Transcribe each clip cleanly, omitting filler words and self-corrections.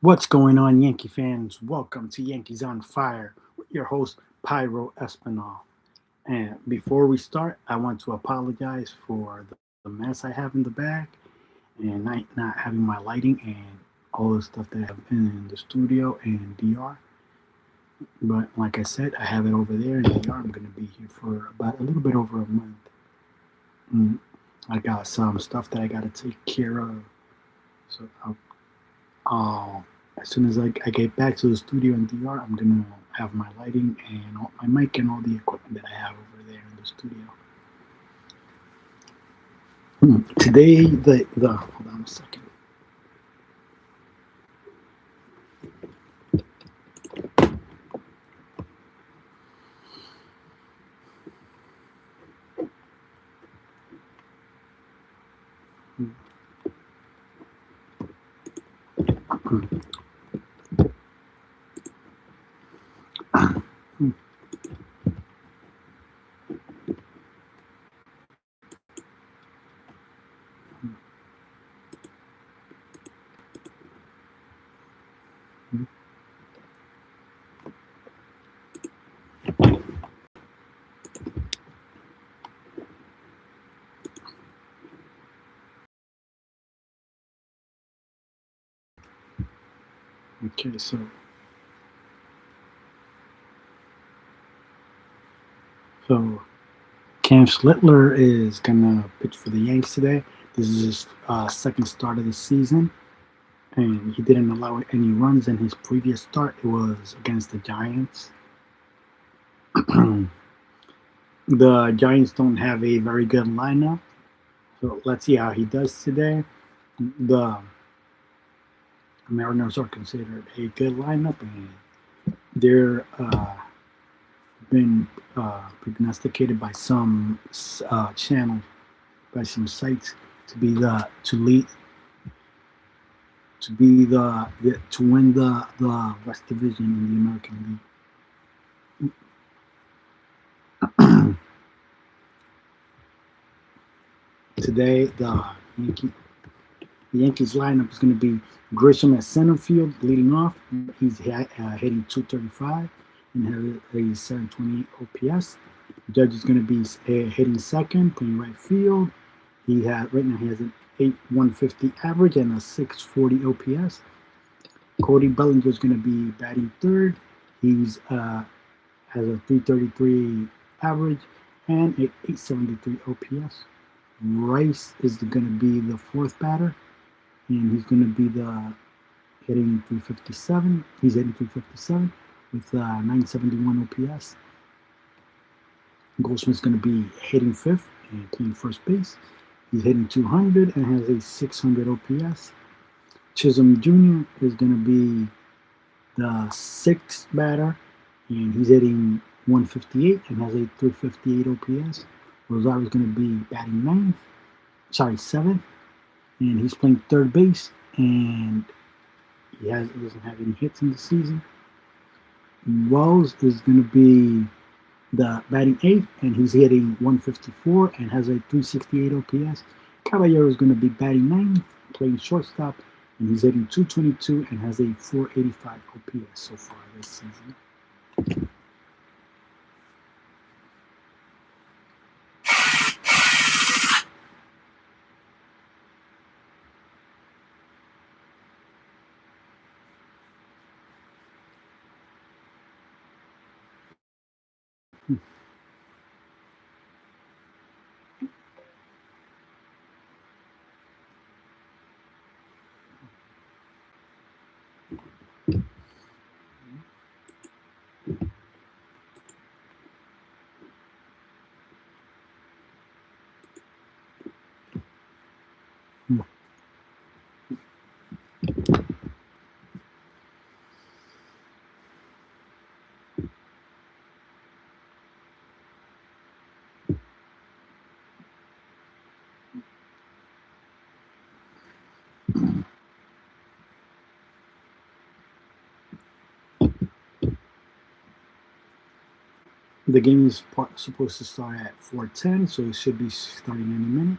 What's going on, Yankee fans? Welcome to Yankees on Fire with your host, Pyro Espinal. And before we start, I want to apologize for the mess I have in the bag and not having my lighting and all the stuff that I have in the studio and DR. But like I said, I have it over there in DR. I'm going to be here for about a little bit over a month. Mm, I got some stuff that I got to take care of. So as soon as I get back to the studio in DR, I'm gonna have my lighting and all, my mic and all the equipment that I have over there in the studio. Today, the hold on a second. Okay, so Cam Schlittler is gonna pitch for the Yanks today. This is his second start of the season, and he didn't allow any runs in his previous start. It was against the Giants. The Giants don't have a very good lineup, so let's see how he does today. The Mariners are considered a good lineup, and they're been prognosticated by some channels, by some sites, to be the to lead to be the to win the West Division in the American League. Today, the Yankees lineup is going to be Grisham at center field, leading off. He's hitting 235 and has a 728 OPS. Judge is going to be hitting second, playing right field. Right now he has an 8,150 average and a 640 OPS. Cody Bellinger is going to be batting third. He's has a 333 average and a 873 OPS. Rice is going to be the fourth batter, and he's going to be the hitting 357. He's hitting 357 with 971 OPS. Goldschmidt's going to be hitting fifth and playing first base. He's hitting 200 and has a 600 OPS. Chisholm Jr. is going to be the sixth batter, and he's hitting 158 and has a 358 OPS. Rosario's going to be batting seventh, and he's playing third base, and doesn't have any hits in the season. Wells is going to be the batting eighth, and he's hitting 154 and has a 368 OPS. Caballero is going to be batting ninth, playing shortstop, and he's hitting 222 and has a 485 OPS so far this season. The game is supposed to start at 4:10, so it should be starting any minute.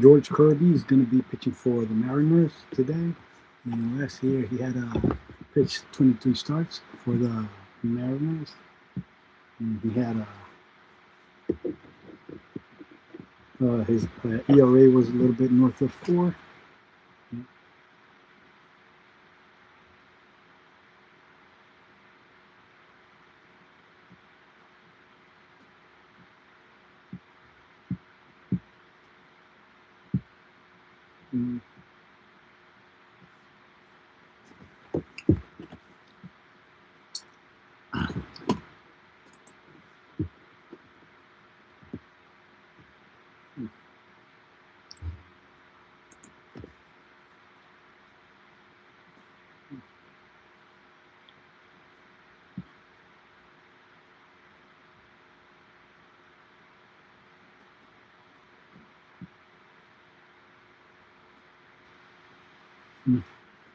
George Kirby is going to be pitching for the Mariners today. Last year he had pitched 23 starts for the Mariners, and he had his ERA was a little bit north of 4. Mm.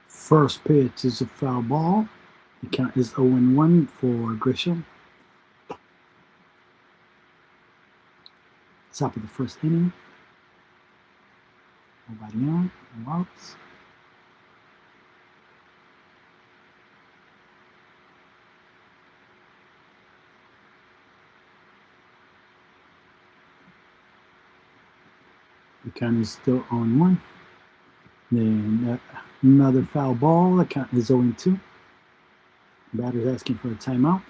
First pitch is a foul ball. The count is 0-1 for Grisham. Top of the first inning. Nobody on. No outs. The count is still 0-1. Then another foul ball. The count is 0-2. Batter's asking for a timeout.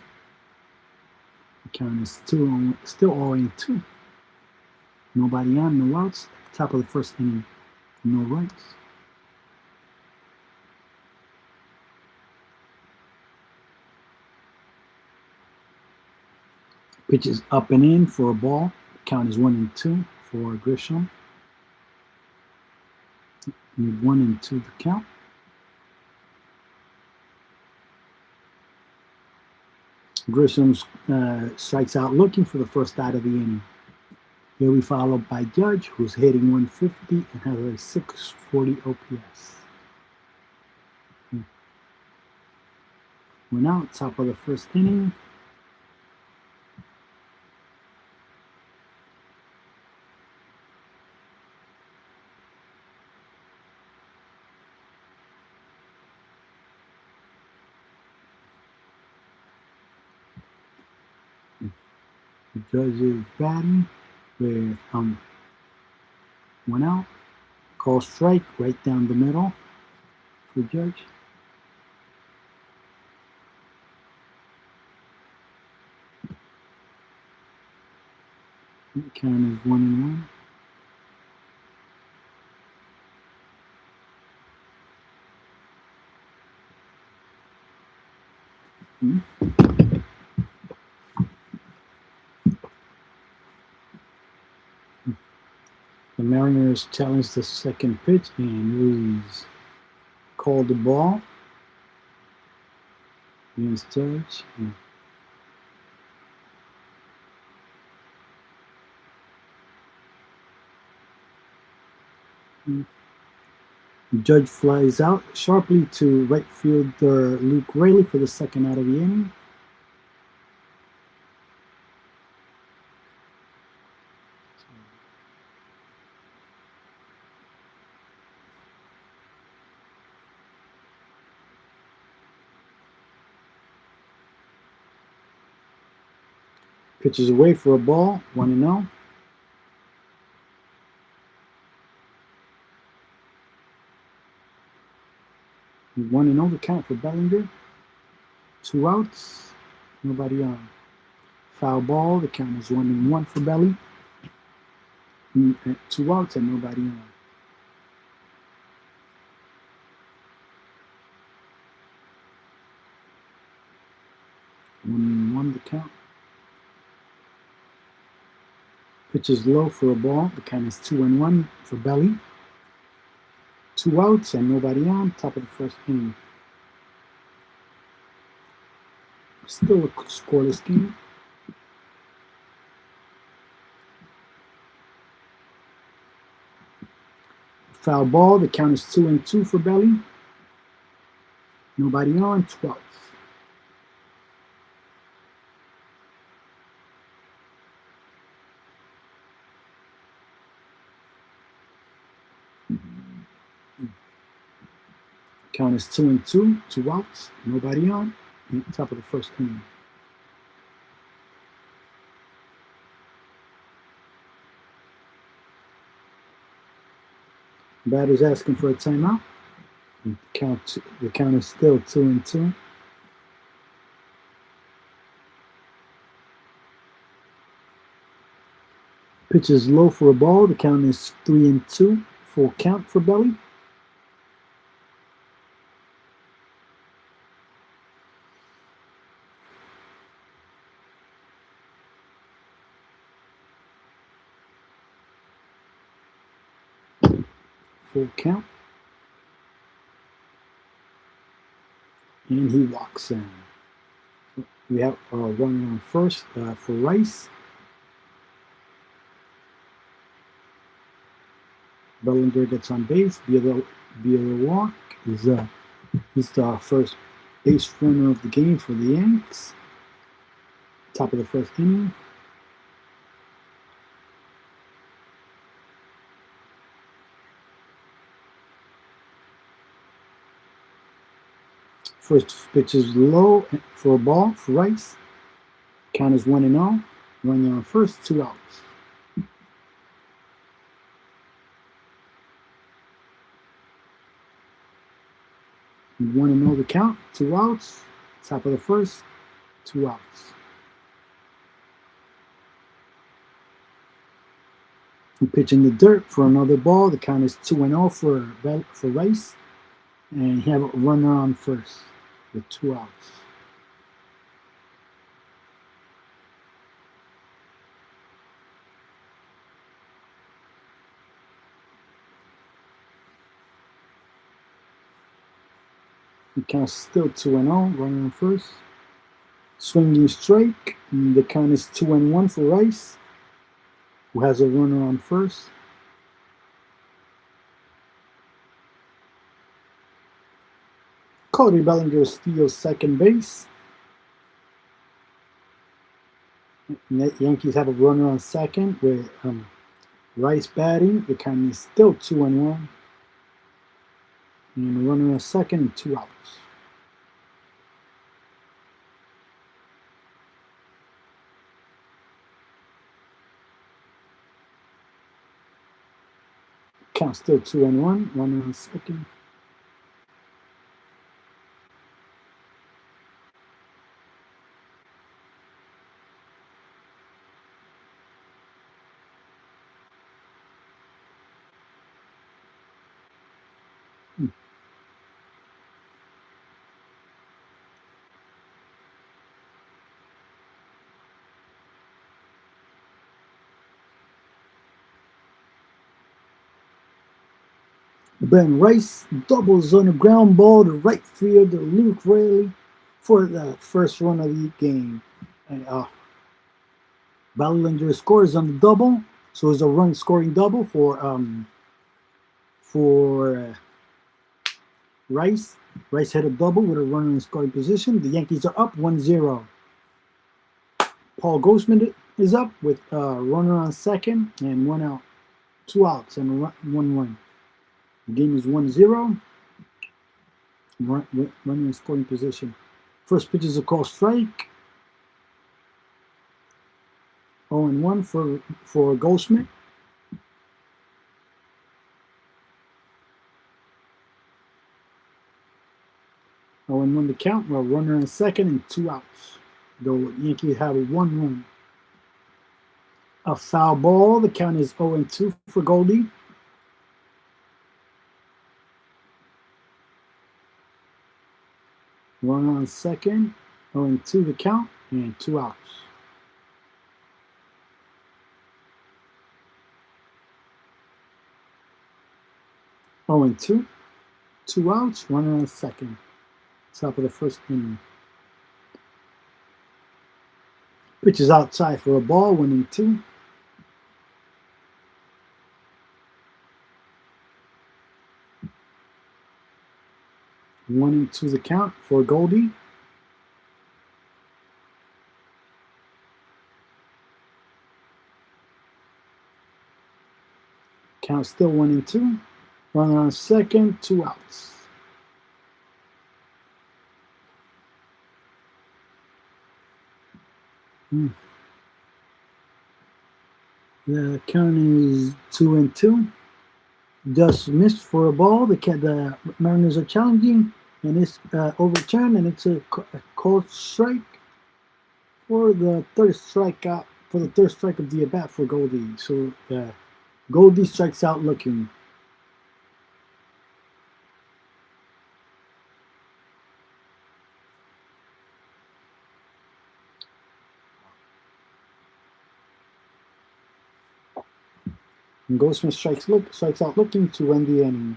The count is still 0-2. Nobody on, no outs. Top of the first inning, no runs. Pitch is up and in for a ball. The count is 1-2 for Grisham. 1-2 the count. Grisham strikes out looking for the first out of the inning. Here we followed by Judge, who's hitting 150 and has a 640 OPS. We're now at top of the first inning. The Judge is batting with 1 out. Call strike right down the middle for Judge. The count is 1-1. The Mariners challenged the second pitch and Ruiz called the ball against Judge. Judge flies out sharply to right fielder Luke Raley for the second out of the inning. Pitches away for a ball, 1-0. One and 0 the count for Bellinger. 2 outs, nobody on. Foul ball, the count is 1-1 for Belly. 2 outs and nobody on. 1-1 the count. Pitch is low for a ball. The count is 2-1 for Belly. 2 outs and nobody on. Top of the first inning. Still a scoreless game. Foul ball. The count is 2-2 for Belly. Nobody on. 12th. Count is 2-2. 2 outs. Nobody on. Top of the first inning. Batter's asking for a timeout. The count is still 2-2. Pitch is low for a ball. The count is 3-2. Full count for Belly. Full count. And he walks in. We have a runner on first for Rice. Bellinger gets on base via the walk. He's the first base runner of the game for the Yanks. Top of the first inning. First pitch is low for a ball for Rice. Count is 1-0. Runner on first, 2 outs. 1-0 the count, 2 outs. Top of the first, 2 outs. We pitch in the dirt for another ball. The count is 2-0 for Rice. And he have a runner on first with 2 outs. The count is still 2-0, runner on first. Swinging strike. And the count is 2-1 for Rice, who has a runner on first. Cody Bellinger steals second base. The Yankees have a runner on second with Rice batting. The count is still 2-1. And a runner on second and 2 outs. Count still 2-1. Runner on second. Ben Rice doubles on a ground ball to right fielder Luke Raley for the first run of the game. And, Bellinger scores on the double, so it's a run scoring double for Rice. Rice had a double with a runner in scoring position. The Yankees are up 1-0. Paul Goldschmidt is up with a runner on second and 1 out, 2 outs and 1 run. The game is 1-0. Runner in scoring position. First pitch is a call strike. 0-1 for Goldschmidt. Oh, and 1 the count. Well, runner on second and 2 outs. The Yankees have a 1 run. A foul ball. The count is 0-2 for Goldie. Runner on second. 0-2 the count and 2 outs. 0-2. 2 outs. Runner on second. Top of the first inning. Pitch is outside for a ball, 1-2. 1-2 the count for Goldie. Count still 1-2. Runner on second, 2 outs. The count is 2-2. Just missed for a ball. The Mariners are challenging, and it's overturned, and it's a called strike for the third strikeout for the third strike of the at bat for Goldie. So Goldie strikes out looking. And Goldschmidt strikes out looking to end the inning.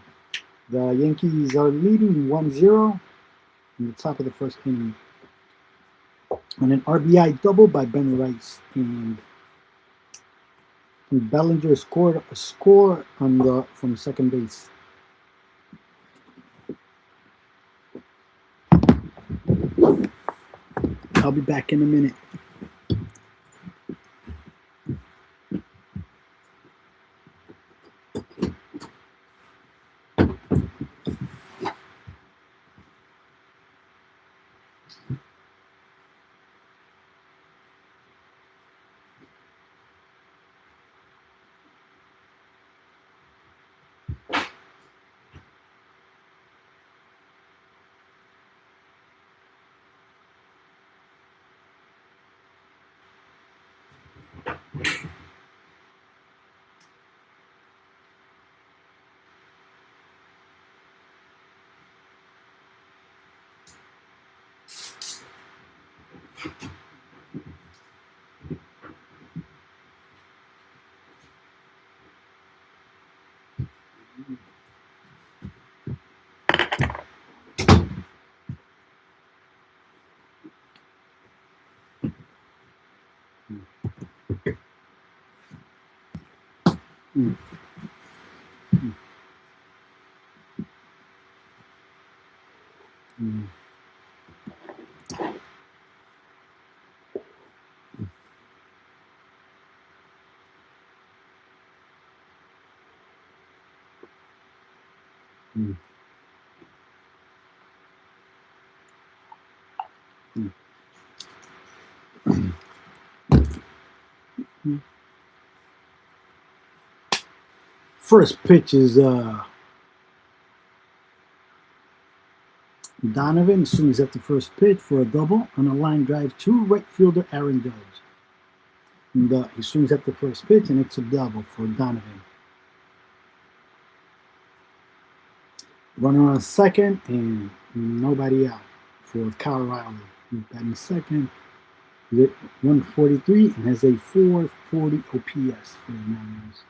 The Yankees are leading 1-0 in the top of the first inning. And an RBI double by Ben Rice, and Bellinger scored a score from second base. I'll be back in a minute. Mm. Mm. Mm. Mm. Mm. Mm. First pitch is Donovan swings at the first pitch for a double on a line drive to right fielder Aaron Judge. And he swings at the first pitch, and it's a double for Donovan. Runner on second, and nobody out for Kyle Riley. He's batting second. He's at 143 and has a 440 OPS for the Mariners.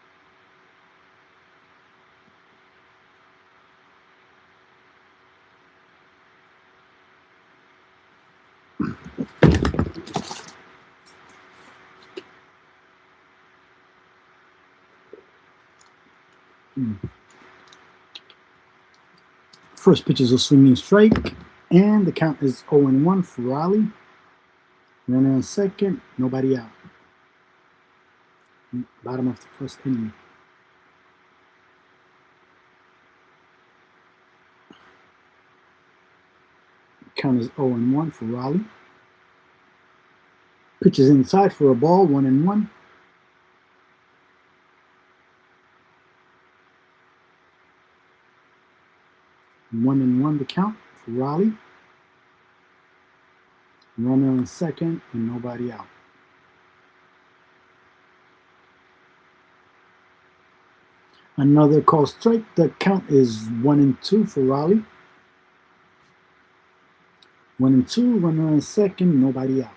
First pitch is a swinging strike, and the count is 0-1 for Riley. Runner on second, nobody out. Bottom of the first inning. Count is 0-1 for Raleigh. Pitches inside for a ball, 1-1. One and one the count for Raleigh. Runner on second and nobody out. Another call strike. The count is 1-2 for Raleigh. 1-2. Runner on second, nobody out.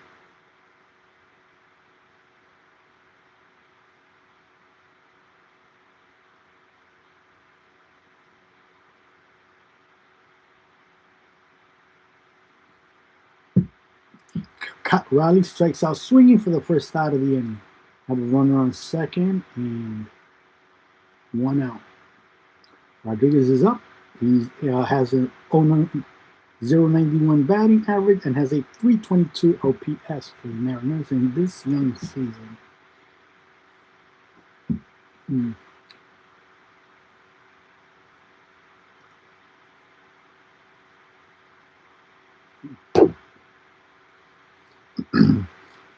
Riley strikes out swinging for the first out of the inning. Have a runner on second and 1 out. Rodriguez is up. He has an 0.91 batting average and has a 322 OPS for the Mariners in this young season.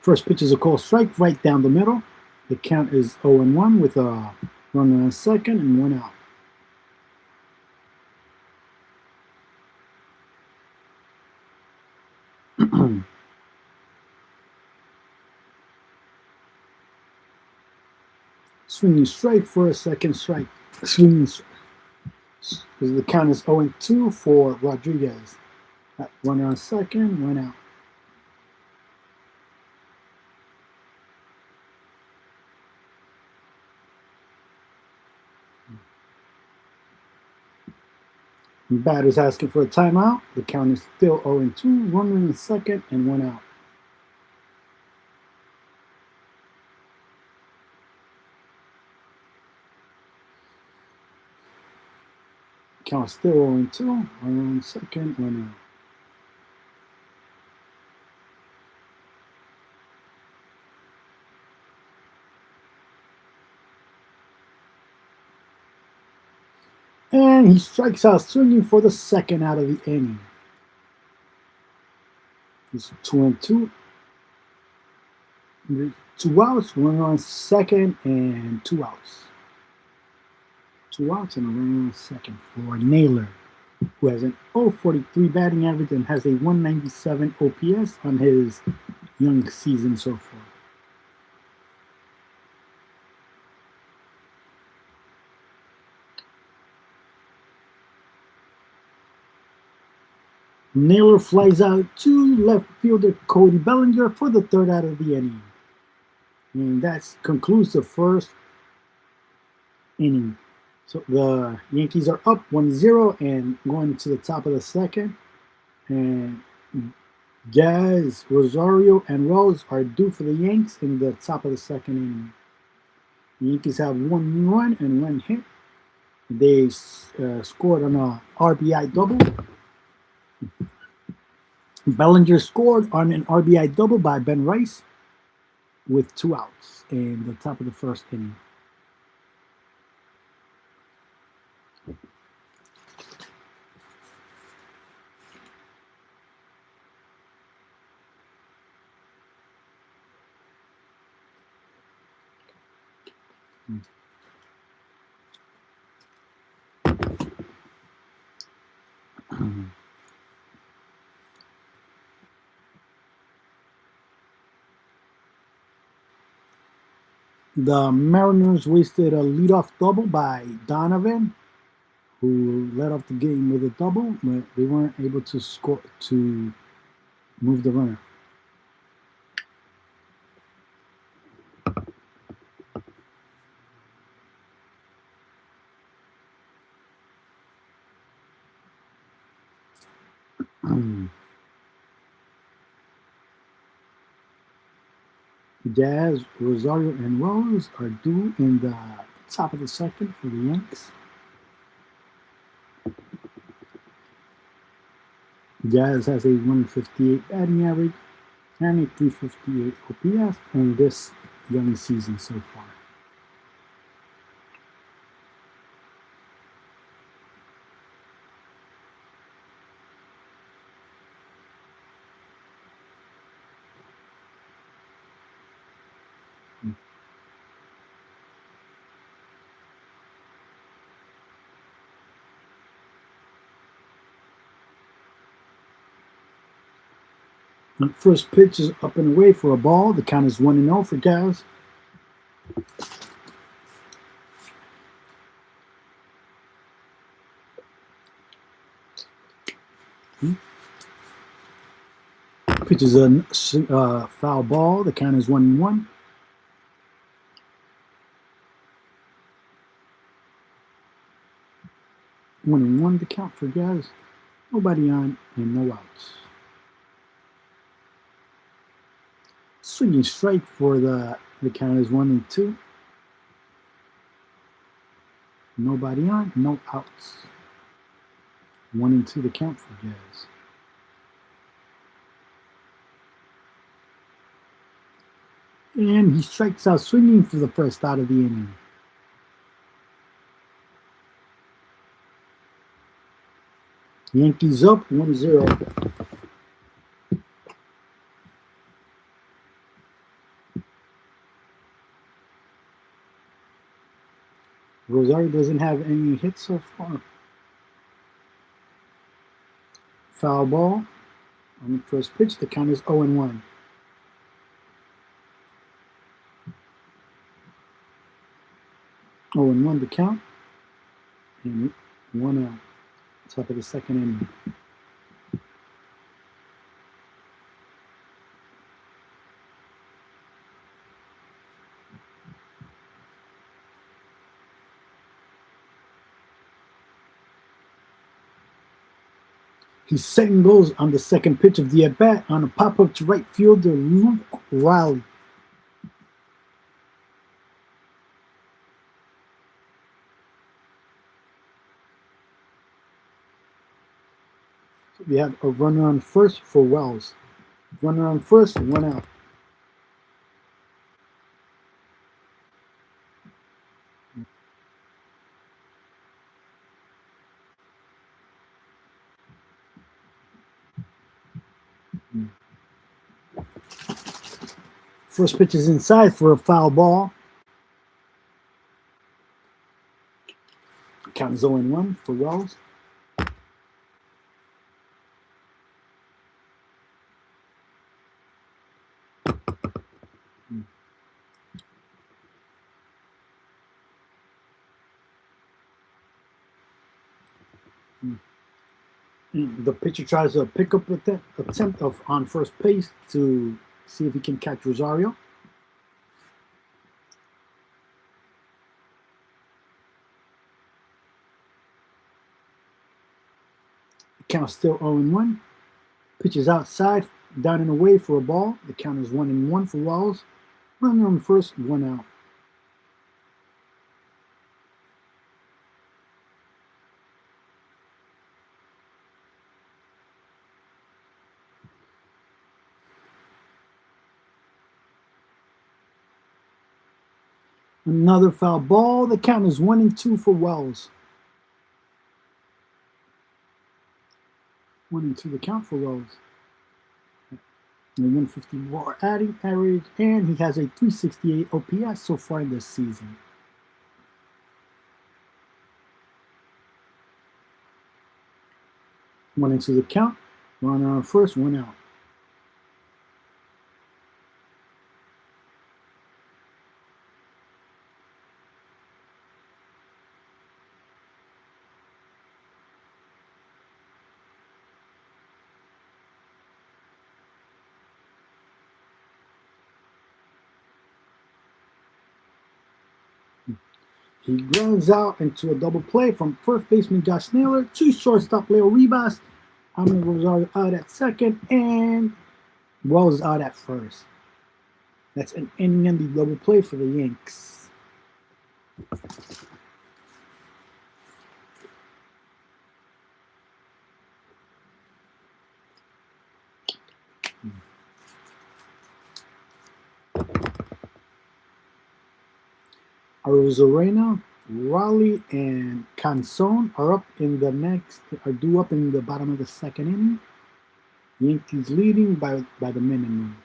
First pitch is a called strike right down the middle. The count is 0-1 with a runner on second and 1 out. Swinging strike for a second strike. Swinging strike. The count is 0-2 for Rodriguez. Runner on second, 1 out. Batter's asking for a timeout. The count is still 0-2. Runner on second and 1 out. Count still 0-2. Runner on second, 1 out. And he strikes out swinging for the second out of the inning. It's 2-2. 2 outs, runner on second, and 2 outs. 2 outs and a runner on second for Naylor, who has an 0.43 batting average and has a 197 OPS on his young season so far. Naylor flies out to left fielder Cody Bellinger for the third out of the inning. And that concludes the first inning. So the Yankees are up 1-0 and going to the top of the second. And Jazz, Rosario, and Rose are due for the Yanks in the top of the second inning. The Yankees have 1 run and 1 hit. They scored on a RBI double. Bellinger scored on an RBI double by Ben Rice with 2 outs in the top of the first inning. The Mariners wasted a leadoff double by Donovan, who led off the game with a double, but they weren't able to score to move the runner. Jazz, Rosario, and Rose are due in the top of the second for the Yanks. Jazz has a 158 batting average and a 358 OPS in this young season so far. The first pitch is up and away for a ball. The count is 1-0 for Jazz. Pitch is a foul ball. The count is 1-1. 1-1 the count for Jazz. Nobody on and no outs. Swinging strike for the count is 1-2. Nobody on, no outs. 1-2 the count for Jazz. And he strikes out swinging for the first out of the inning. Yankees up 1-0. Rosario doesn't have any hits so far. Foul ball on the first pitch. The count is 0-1. 0-1 the count. And 1 out. Top of the second inning. He's setting goals on the second pitch of the at-bat on a pop-up to right fielder Luke Riley. So we have a runner on first for Wells. Runner on first, 1 out. First pitch is inside for a foul ball. Count is 0-1 for Wells. The pitcher tries a pickup attempt on first base to see if he can catch Rosario. The count is still 0-1. Pitch is outside, down and away for a ball. The count is 1-1 for Wells. Runner on first, 1 out. Another foul ball. The count is 1-2 for Wells. 1-2 the count for Wells. And 154 adding average, and he has a 368 OPS so far this season. One into the count. Runner on first, 1 out. He grounds out into a double play from first baseman Josh Naylor to shortstop Leo Rivas. Amir Rosario out at second, and Wells out at first. That's an inning-ending double play for the Yanks. Arozarena, Raleigh, and Canson are due up in the bottom of the second inning. Yankees leading by the minimum.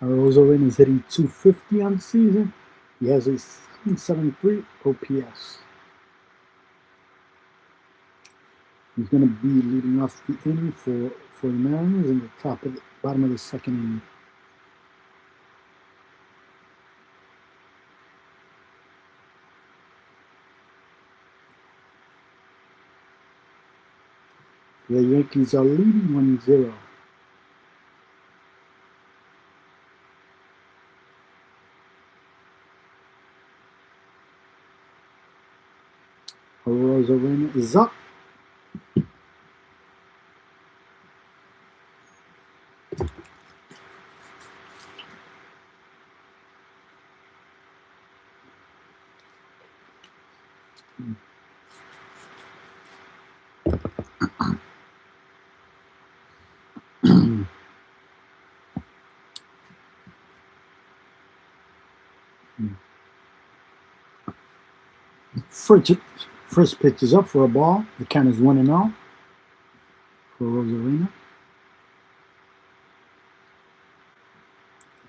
Arozarena is hitting 250 on the season. He has a 773 OPS. He's going to be leading off the inning for the Mariners in the bottom of the second inning. The Yankees are leading 1-0. Rosarena is up. First pitch is up for a ball. The count is 1-0 for Rosarena.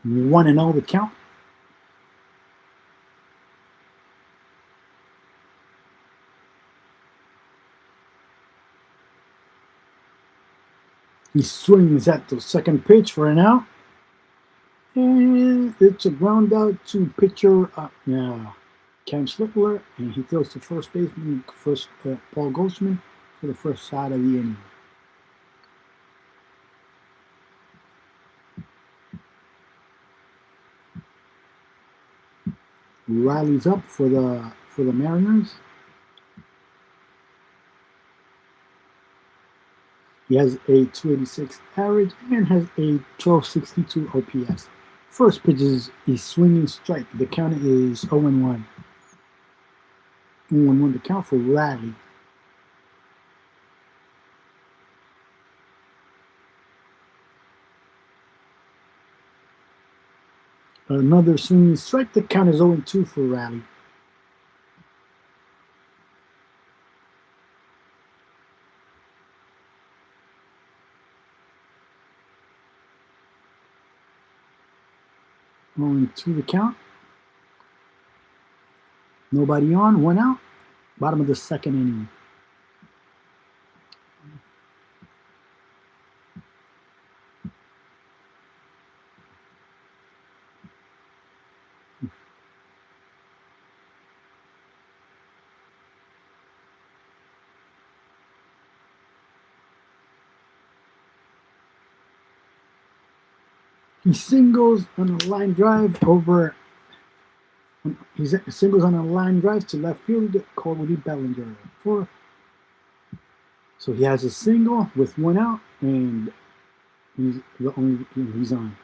1-0 the count. He swings at the second pitch for an out. And it's a ground out to pitcher Cam Schlittler, and he throws to first baseman Paul Goldschmidt for the first side of the inning. Riley's up for the Mariners. He has a 286 average and has a 1262 OPS. First pitch is a swinging strike. The count is 0-1. 0-1 the count for Riley. Another swinging strike. The count is 0-2 for Riley. Going to the count. Nobody on, 1 out. Bottom of the second inning. He singles on a line drive over. He singles on a line drive to left field, Cody Bellinger. So he has a single with 1 out, and he's on.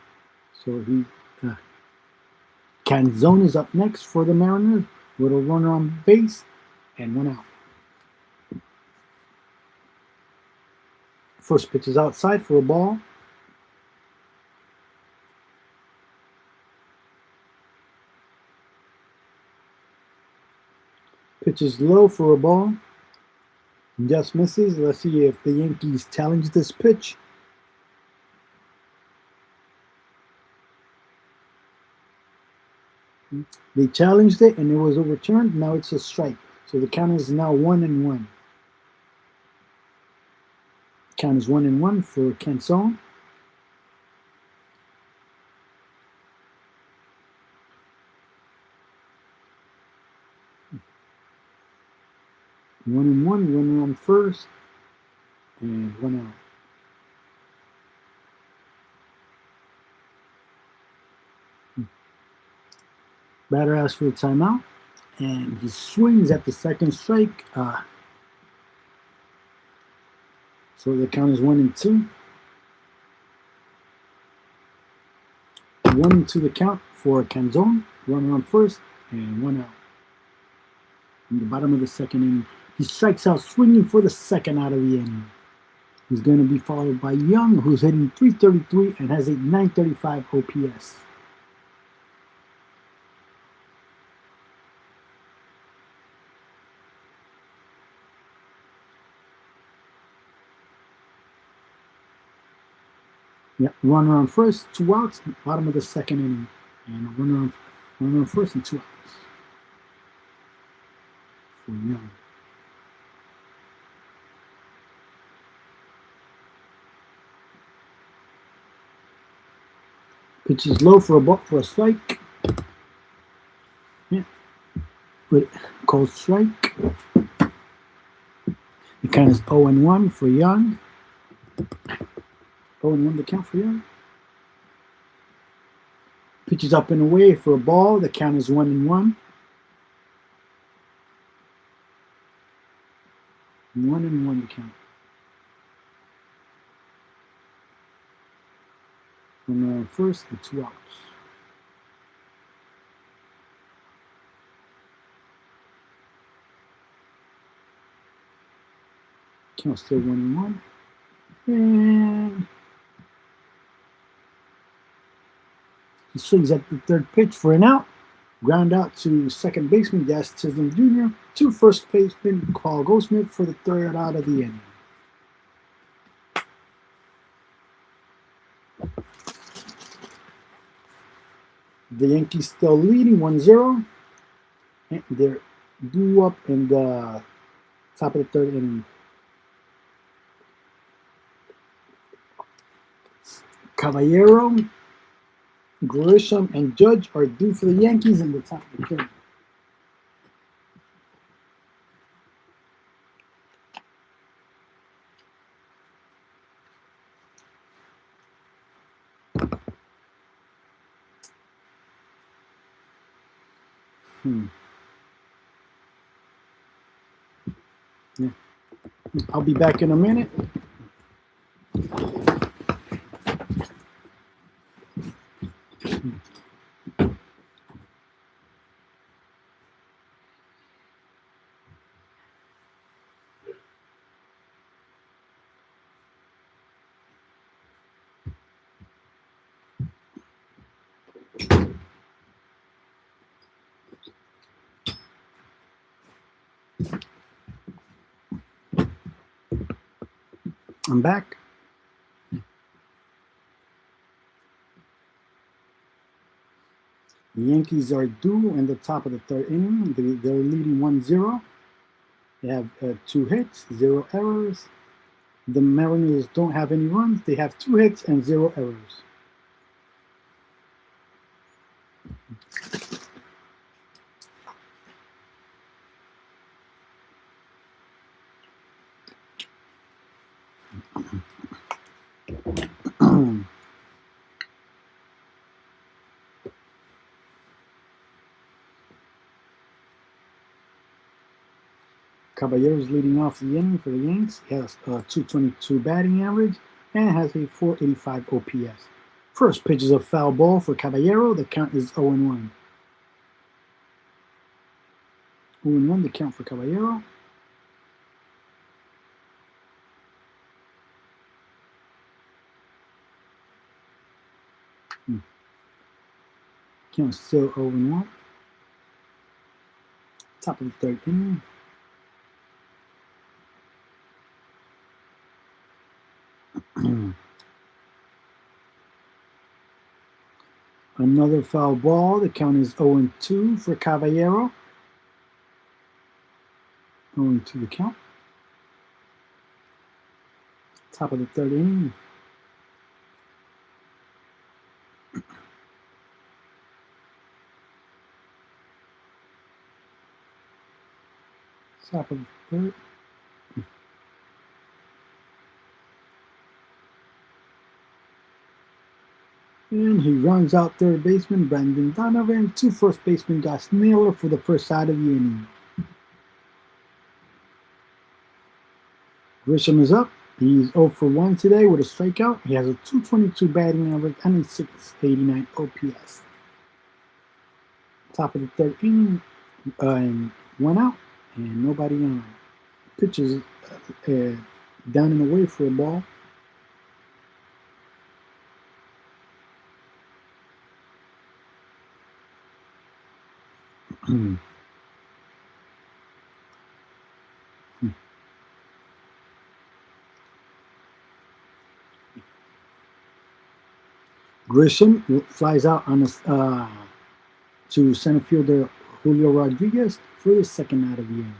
So Canzone is up next for the Mariners with a runner on base and 1 out. First pitch is outside for a ball. Pitch is low for a ball. Just misses. Let's see if the Yankees challenge this pitch. They challenged it and it was overturned. Now it's a strike. So the count is now 1-1. Count is 1-1 for Canzone. One and one on first, and 1 out. Batter asks for a timeout, and he swings at the second strike. So the count is 1-2. 1-2 the count for Canzone. Runner on first, and 1 out. In the bottom of the second inning, he strikes out swinging for the second out of the inning. He's going to be followed by Young, who's hitting .333 and has a .935 OPS. Yeah, runner on first, 2 outs, bottom of the second inning. And a runner on first and 2 outs for Young. Pitch is low for a strike. Yeah. Called strike. The count is 0-1 for Young. 0-1 the count for Young. Pitches up and away for a ball. The count is 1-1. 1-1 the count. On the first and 2 outs. Count still 1-1. And he swings at the third pitch for an out. Ground out to second baseman Gas Chisholm Jr. To first baseman Carl Goldsmith for the third out of the inning. The Yankees still leading 1-0. And they're due up in the top of the third inning. Caballero, Grisham, and Judge are due for the Yankees in the top of the third. Yeah. I'll be back in a minute. I'm back. The Yankees are due in the top of the third inning. They're leading 1-0. They have 2 hits, 0 errors. The Mariners don't have any runs. They have 2 hits and 0 errors. Caballero's leading off the inning for the Yanks. He has a 222 batting average and has a 485 OPS. First pitch is a foul ball for Caballero. The count is 0-1. 0-1 the count for Caballero. Count still 0-1. Top of the third inning. Another foul ball. The count is 0-2 for Caballero. 0-2 the count. Top of the third inning. Top of the third. And he runs out third baseman Brandon Donovan to first baseman Gus Naylor for the first out of the inning. Grisham is up. He's 0 for 1 today with a strikeout. He has a 222 batting average and a 689 OPS. Top of the third inning, and 1 out, and nobody on. Pitches down and away for a ball. Grisham flies out on to center fielder Julio Rodriguez for the second out of the inning.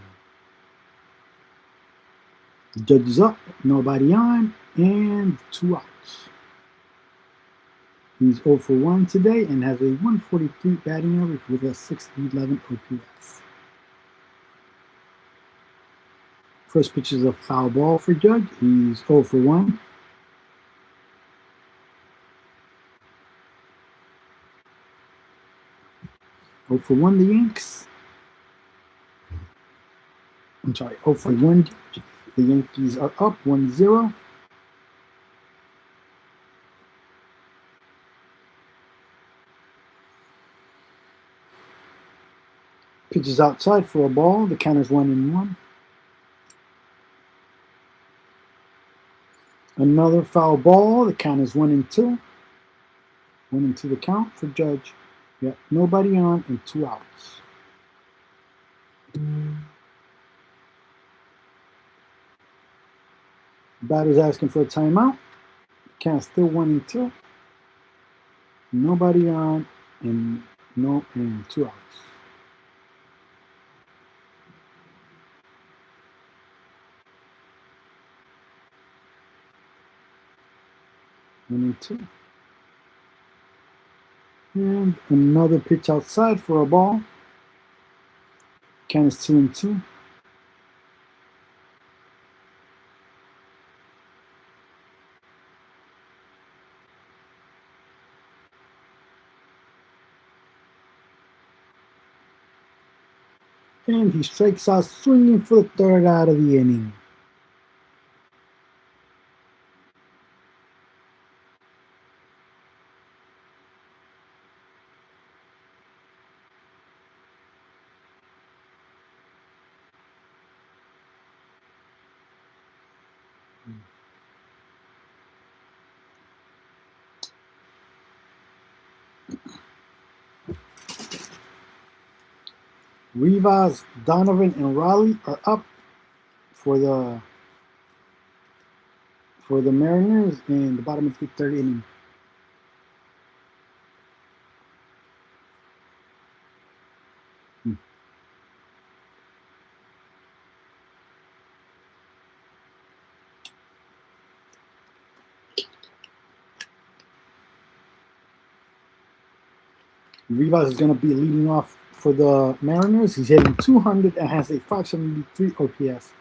Judge is up, nobody on, and 2 outs. He's 0 for 1 today and has a 143 batting average with a 611 OPS. First pitch is a foul ball for Judge. He's 0 for 1. Oh for 1, the Yanks. I'm sorry, 0 for 1. The Yankees are up 1-0. Pitches outside for a ball. The count is 1-1. Another foul ball. The count is 1-2. 1-2 the count for Judge. Yep, nobody on and 2 outs. Batter's asking for a timeout. Count still 1-2. Nobody on and 2 outs. One and 2. And another pitch outside for a ball. Count is 2-2. And he strikes out swinging for the 3rd out of the inning. Rivas, Donovan, and Raleigh are up for the Mariners in the bottom of the 3rd inning. Rivas is going to be leading off for the Mariners. He's hitting 200 and has a 573 OPS.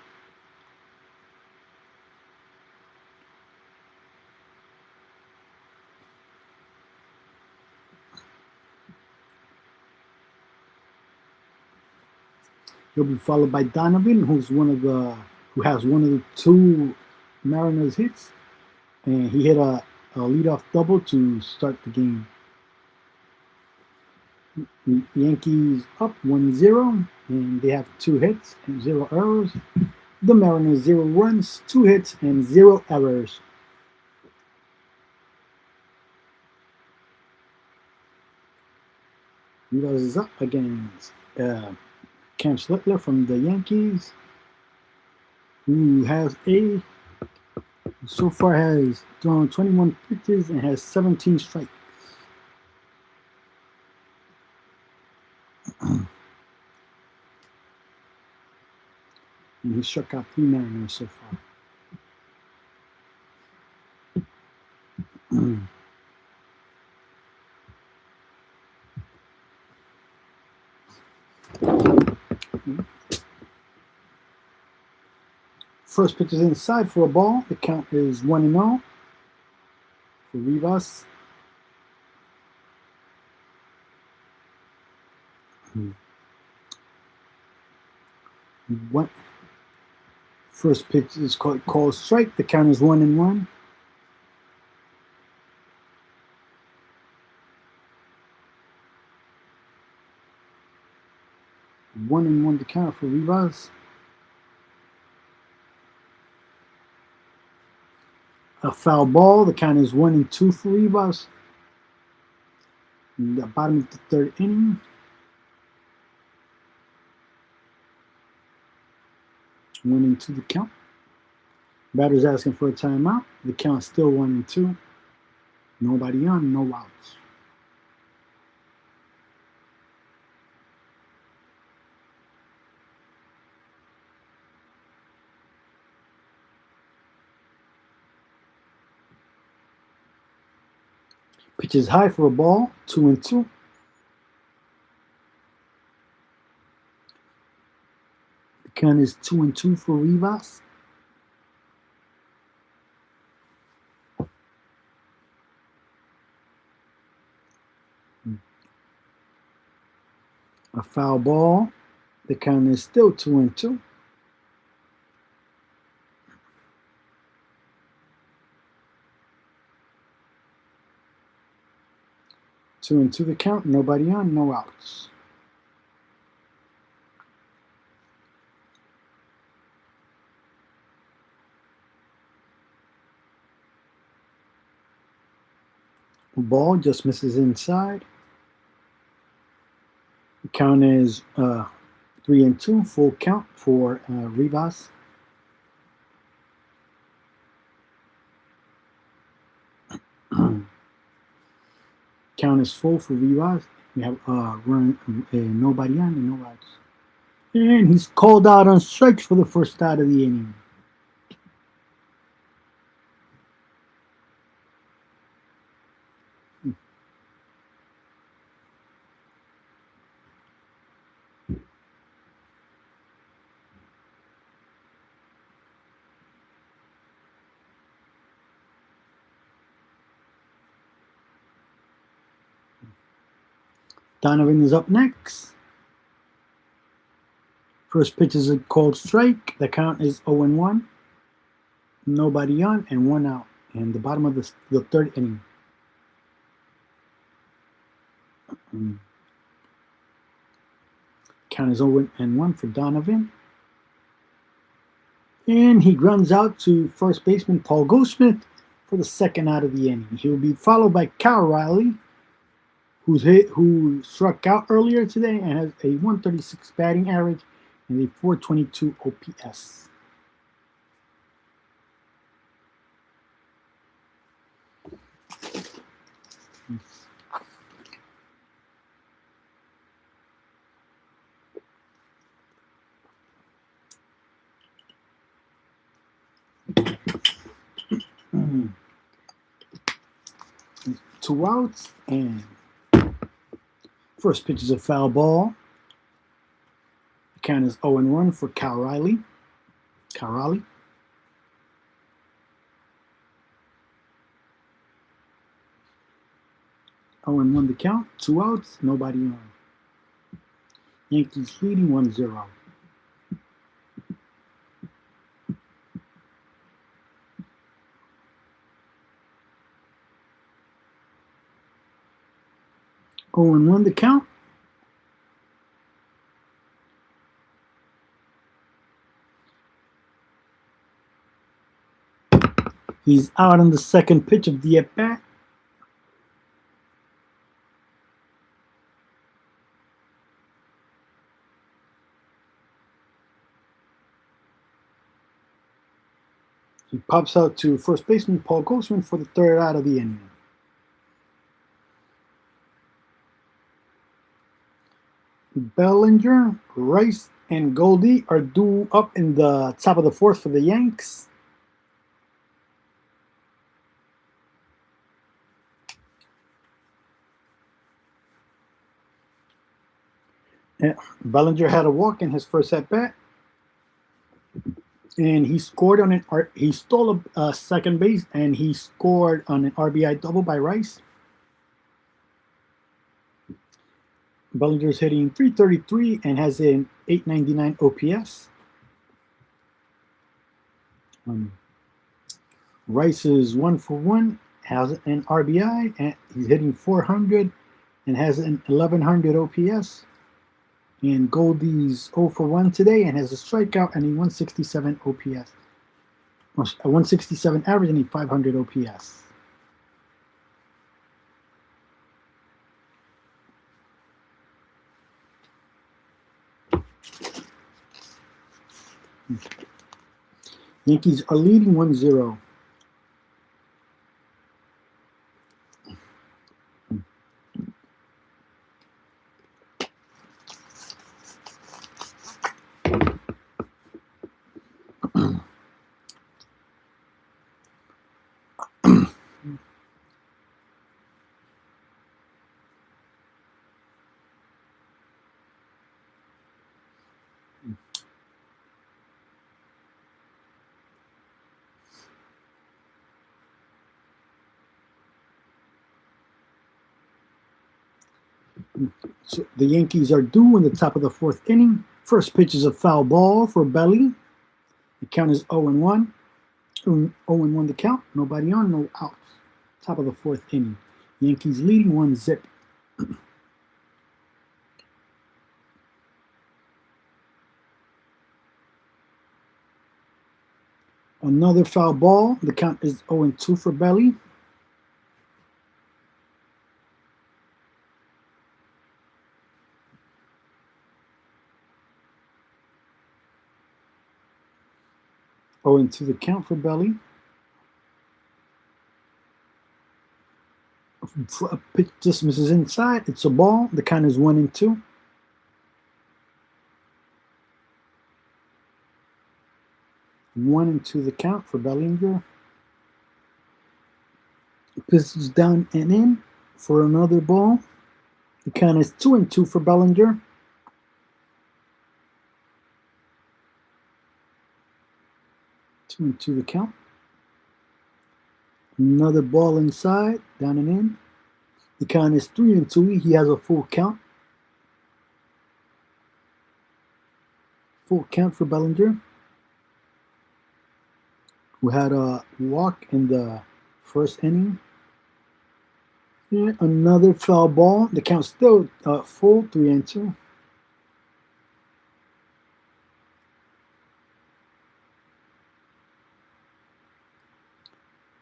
He'll be followed by Donovan, who has one of the 2 Mariners hits, and he hit a leadoff double to start the game. Yankees up 1-0, and they have 2 hits and 0 errors. The Mariners 0 runs, 2 hits, and 0 errors. Rivas is up against Cam Schlittler from the Yankees, who so far has thrown 21 pitches and has 17 strikes. And he struck out 3 Mariners so far. First pitch is inside for a ball. The count is 1-0 for Rivas. What? First pitch is called strike. The count is 1-1. One and one to count for Rivas. A foul ball. The count is 1-2 for Rivas. In the bottom of the 3rd inning. 1-2 the count. Batter's asking for a timeout. The count is still 1-2. Nobody on, no outs. Pitch is high for a ball, 2-2. The Count is 2-2 for Rivas. A foul ball. The count is still 2-2. Two and two the count. Nobody on. No outs. Ball just misses inside. The count is 3-2. Full count for Rivas. Count is full for Rivas. We have nobody on and no outs. And he's called out on strikes for the first out of the inning. Donovan is up next. First pitch is a called strike. The count is 0-1. Nobody on and one out. And the bottom of the third inning. Count is 0-1 for Donovan. And he grounds out to first baseman Paul Goldschmidt for the second out of the inning. He will be followed by Cal Riley, who struck out earlier today and has a 136 batting average and a 422 OPS. Two outs, and first pitch is a foul ball. The count is 0-1 for Cal Riley. 0-1 the count. Two outs, nobody on. Yankees leading 1-0. Oh, and 1 the count. He's out on the second pitch of the at-bat. He pops out to first baseman Paul Goldschmidt for the third out of the inning. Bellinger, Rice, and Goldie are due up in the top of the fourth for the Yanks. Bellinger had a walk in his first at bat, and he scored on he stole a second base, and he scored on an RBI double by Rice. Bellinger's hitting .333 and has an .899 OPS. Rice is 1-for-1, has an RBI, and he's hitting .400 and has an 1100 OPS. And Goldie's 0-for-1 today and has a strikeout and a 167 OPS. A 167 average and a 500 OPS. Yankees are leading 1-0. So the Yankees are due in the top of the fourth inning. First pitch is a foul ball for Belly. The count is 0-1. 0-1 the count. Nobody on, no outs. Top of the fourth inning. Yankees leading 1-0. Another foul ball. The count is 0-2 for Belly. Into the count for Belly. A pitch just misses inside. It's a ball. The count is 1-2. One and two the count for Bellinger. Pitch is down and in for another ball. The count is 2-2 for Bellinger. Two and two the count. Another ball inside, down and in. The count is 3-2. He has a full count. Full count for Bellinger, who had a walk in the first inning. And another foul ball. The count still full, 3-2.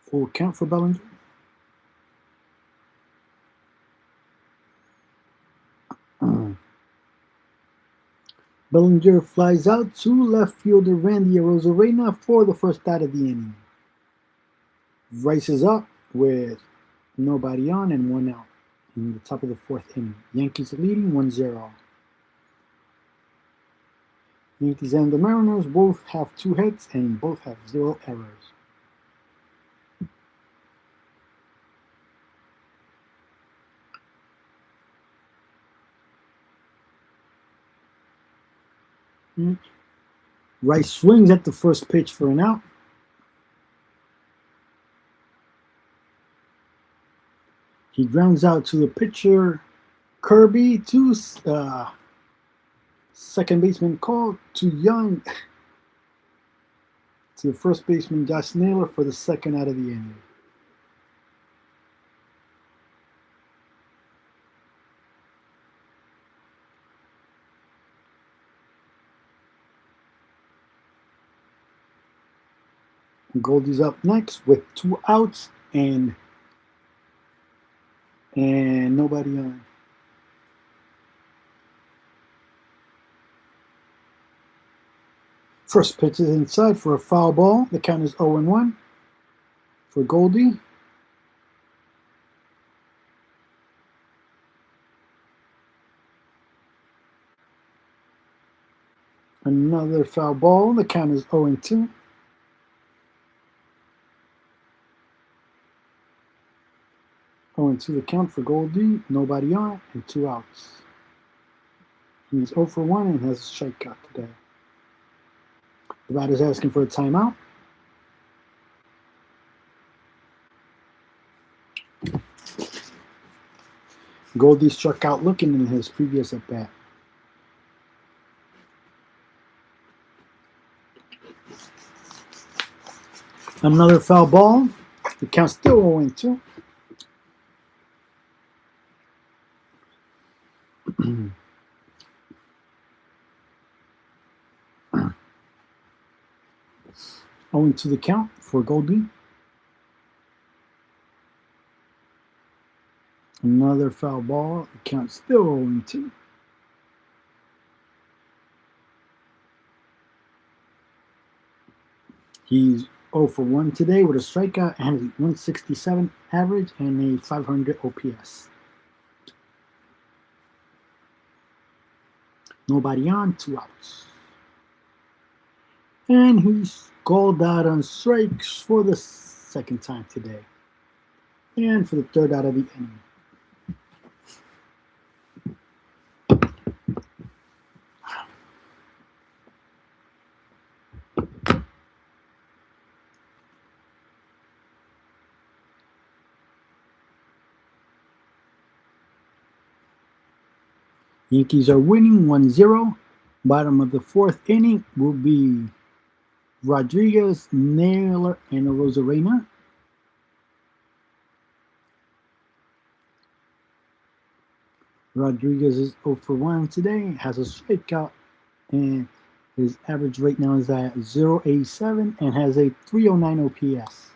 Full count for Bellinger. Bellinger flies out to left fielder Randy Arozarena for the first out of the inning. Rice is up with nobody on and one out in the top of the fourth inning. Yankees leading 1-0. Yankees and the Mariners both have 2 hits and both have 0 errors. Rice swings at the first pitch for an out. He grounds out to the pitcher, Kirby, to second baseman Cole, to Young, to first baseman Josh Naylor for the second out of the inning. Goldie's up next with 2 outs and nobody on. First pitch is inside for a foul ball. The count is 0-1 for Goldie. Another foul ball. The count is 0-2. To the count for Goldie, nobody on, and 2 outs. He's 0-1 and has a strikeout today. The batter's asking for a timeout. Goldie struck out looking in his previous at bat. Another foul ball. The count's still 0-2. Owing to the count for Goldie. Another foul ball. The count still 0-2. He's 0-1 today with a strikeout and a 167 average and a 500 OPS. Nobody on, 2 outs. And he's called out on strikes for the second time today. And for the third out of the inning. Yankees are winning 1-0. Bottom of the fourth inning will be Rodriguez, Naylor, and Rosarena. Rodriguez is 0 for 1 today, has a strikeout, and his average right now is at 0.87 and has a 309 OPS.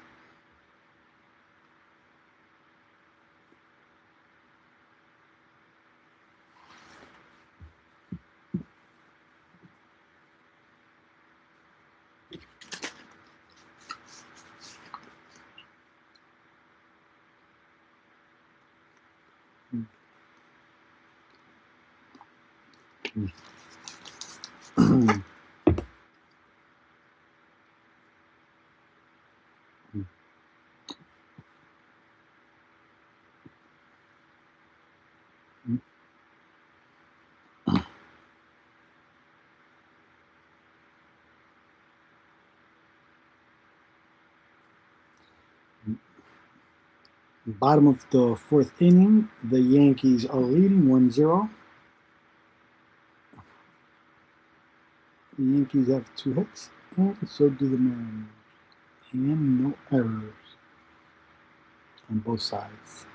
Bottom of the fourth inning, the Yankees are leading 1-0. The Yankees have 2 hits, and so do the Mariners. And no errors on both sides.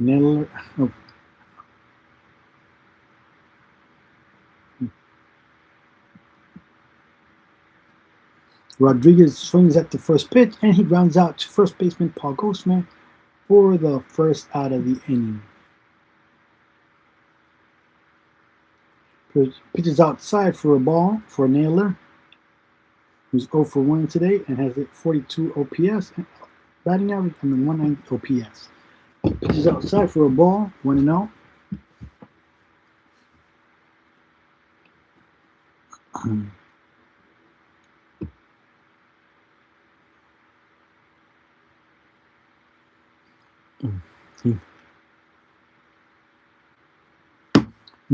Naylor, oh, Rodriguez swings at the first pitch, and he grounds out to first baseman Paul Goldschmidt for the first out of the inning. Pitches outside for a ball for Naylor, who's 0 for 1 today and has a 42 OPS, batting average, and the 190 OPS. Pitches outside for a ball, 1-0.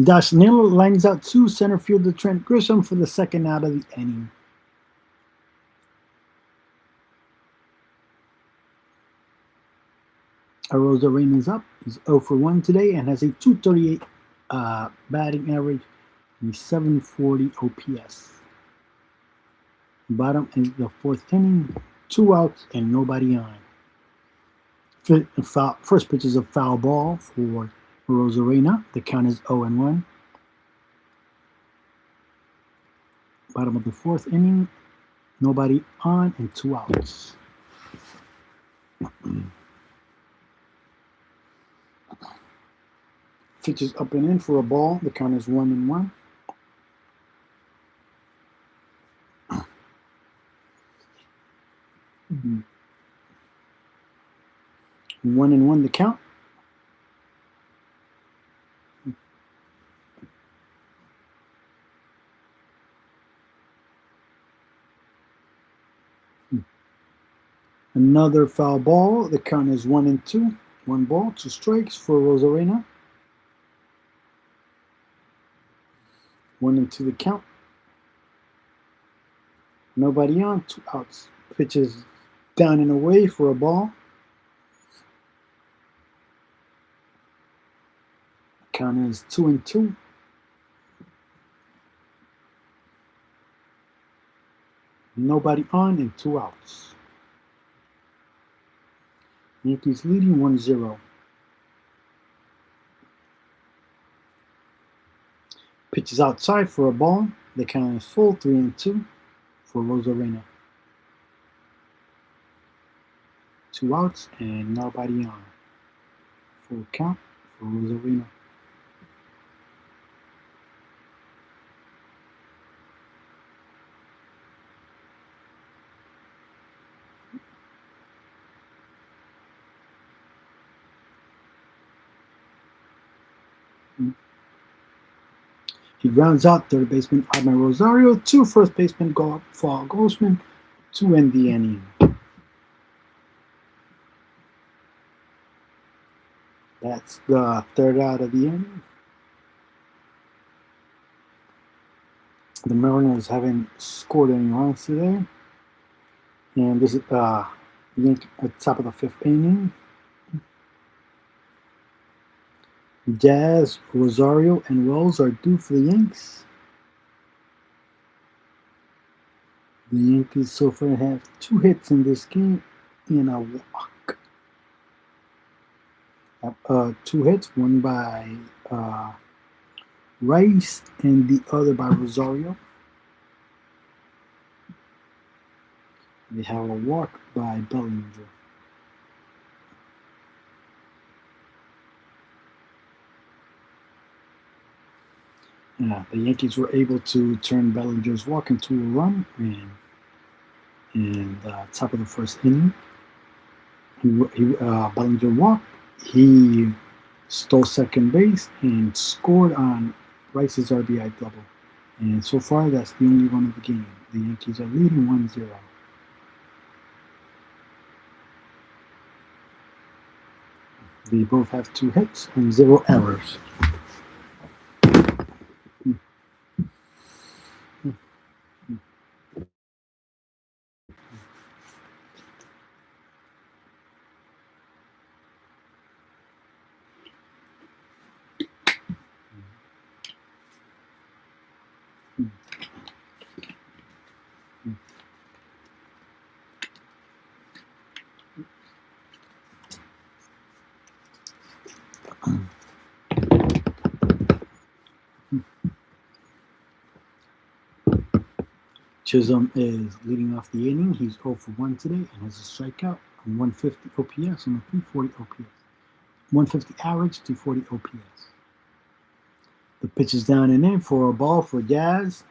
Dash Naylor lines out to center fielder Trent Grisham for the second out of the inning. Rosarena is up. He's 0 for 1 today and has a 238 batting average and a 740 OPS. Bottom is the fourth inning, 2 outs and nobody on. First pitch is a foul ball for Rosarena. The count is 0-1. Bottom of the fourth inning, nobody on and 2 outs. Pitches up and in for a ball. The count is 1-1. Mm-hmm. 1-1 the count. Another foul ball. The count is 1-2. 1 ball, 2 strikes for Rosarena. 1-2 the count. Nobody on, 2 outs. Pitches down and away for a ball. Count is 2-2. Nobody on and 2 outs. Yankees leading 1-0. Pitches outside for a ball. The count is full, 3-2 for Rosarena. 2 outs and nobody on. Full count for Rosarena. He rounds out third baseman Adman Rosario, 2 first baseman Paul Goldschmidt to end the inning. That's the third out of the inning. The Mariners haven't scored any runs today. And this is at the top of the 5th inning. Jazz, Rosario, and Wells are due for the Yanks. The Yankees so far have 2 hits in this game and a walk. 2 hits, one by Rice and the other by Rosario. They have a walk by Bellinger. The Yankees were able to turn Bellinger's walk into a run in the top of the 1st inning. Bellinger walked. He stole second base and scored on Rice's RBI double. And so far, that's the only run of the game. The Yankees are leading 1-0. They both have 2 hits and 0 errors. Chisholm is leading off the inning. He's 0 for 1 today and has a strikeout on 150 OPS and a 340 OPS. 150 average, 240 OPS. The pitch is down and in for a ball for Jazz.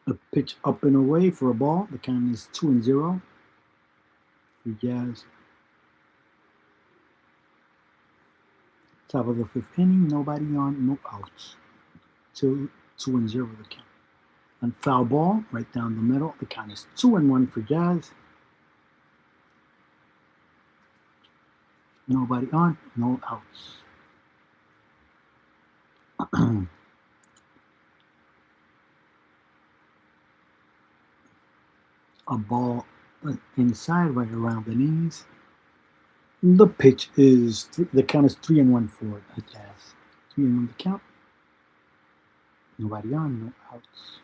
The pitch up and away for a ball. The count is 2-0 for Jazz. Top of the 5th inning, nobody on, no outs. 2-0 the count. And foul ball right down the middle. The count is 2-1 for Jazz. Nobody on, no outs. A ball inside, right around the knees. The pitch is the count is 3-1 for the Jazz. 3-1 the count. Nobody on, no outs.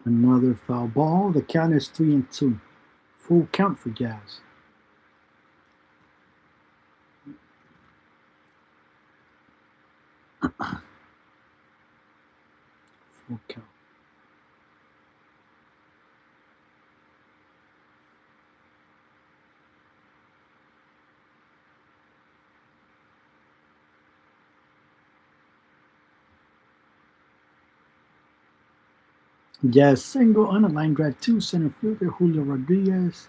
Another foul ball. The count is 3-2. Full count for Jazz. Full count. Jazz single on a line drive to center fielder Julio Rodriguez.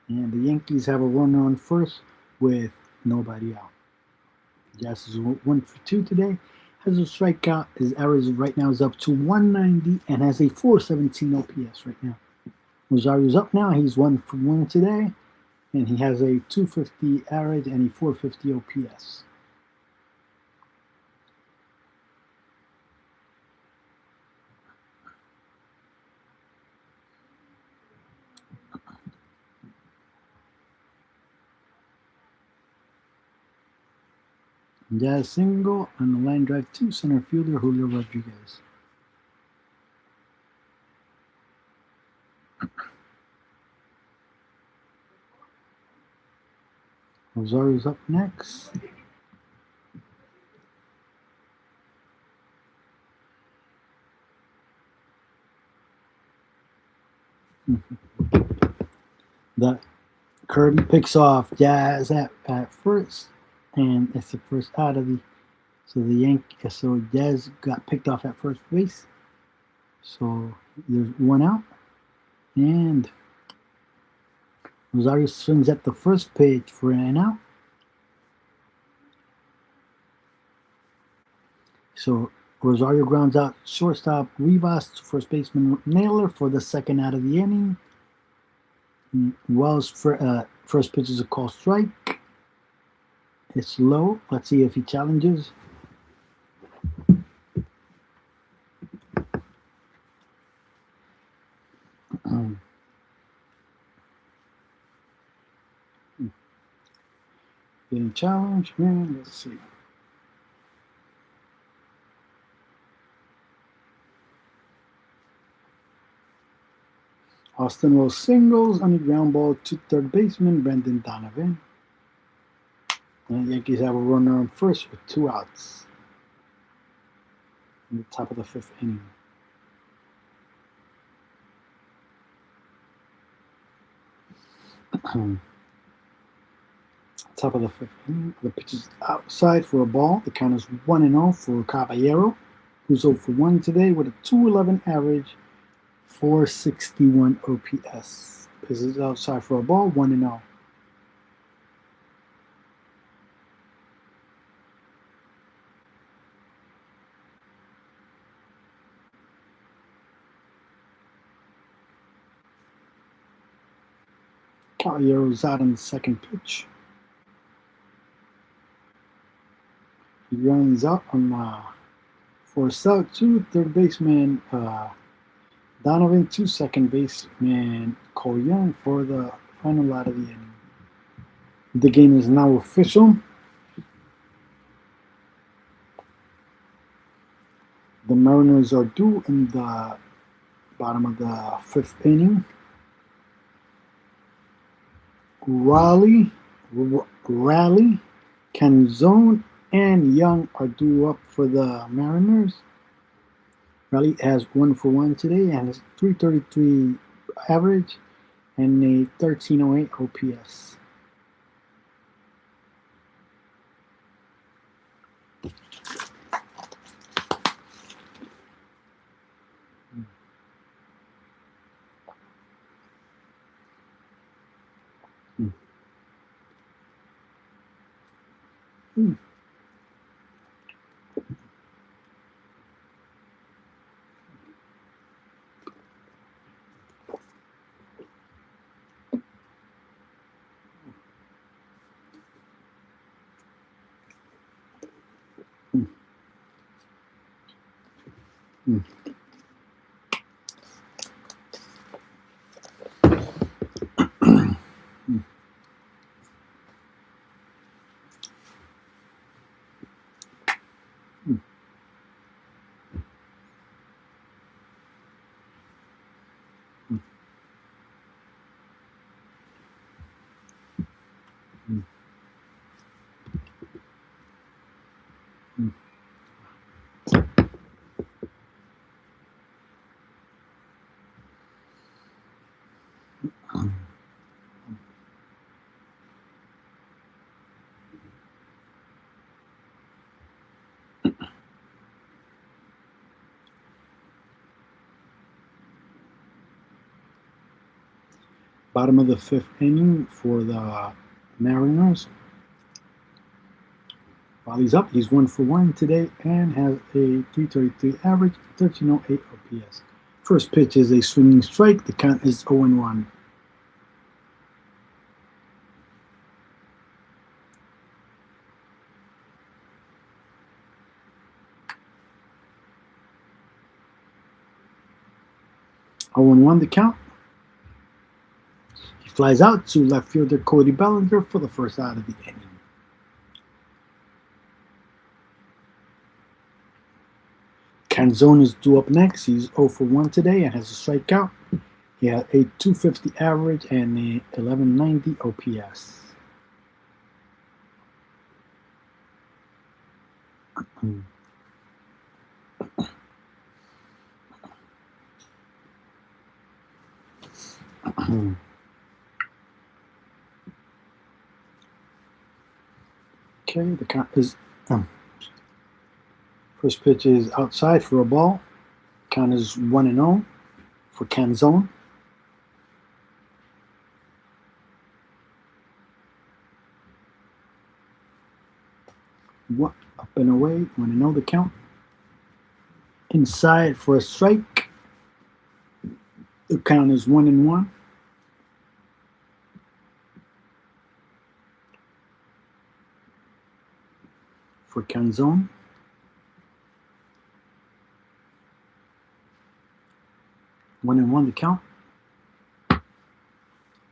And the Yankees have a runner on first with nobody out. Jazz is 1 for 2 today. Has a strikeout. His average right now is up to 190 and has a 417 OPS right now. Rosario's up now. He's 1 for 1 today. And he has a 250 average and a 450 OPS. Jazz single on the line drive to center fielder Julio Rodriguez. Rosario's up next. The Kirby picks off Jazz at first, and it's the first out of the. So Jazz got picked off at first base. So there's one out, and Rosario swings at the first pitch for an out. So Rosario grounds out shortstop Rivas to first baseman Naylor for the second out of the inning. Wells first pitch is a call strike. It's low. Let's see if he challenges. Getting challenged, man. Let's see. Austin Wells singles on the ground ball to third baseman Brendan Donovan. And the Yankees have a runner on first with 2 outs in the top of the 5th inning. Top of the 5th inning. The pitch is outside for a ball. The count is 1-0 for Caballero, who's 0 for 1 today with a .211 average, 461 OPS. Pitch is outside for a ball, 1-0. Caballero's out on the second pitch. He runs up on force out to third baseman Donovan, to second baseman Cole Young for the final out of the inning. The game is now official. The Mariners are due in the bottom of the 5th inning. Raleigh, Canzone, and Young are due up for the Mariners. Raleigh has 1 for 1 today and has 333 average and a 1308 OPS. Bottom of the 5th inning for the Mariners. While he's up, he's 1 for 1 today and has a 333 average, 1308 OPS. First pitch is a swinging strike. The count is 0-1. The count. He flies out to left fielder Cody Bellinger for the first out of the inning. Canzone is due up next. He's 0 for 1 today and has a strikeout. He has a 250 average and a 1190 OPS. Okay, the count is first pitch is outside for a ball. Count is 1-0 for Canzone. What up and away? 1-0 the count. Inside for a strike. The count is 1-1. For Canzone. 1-1 the count.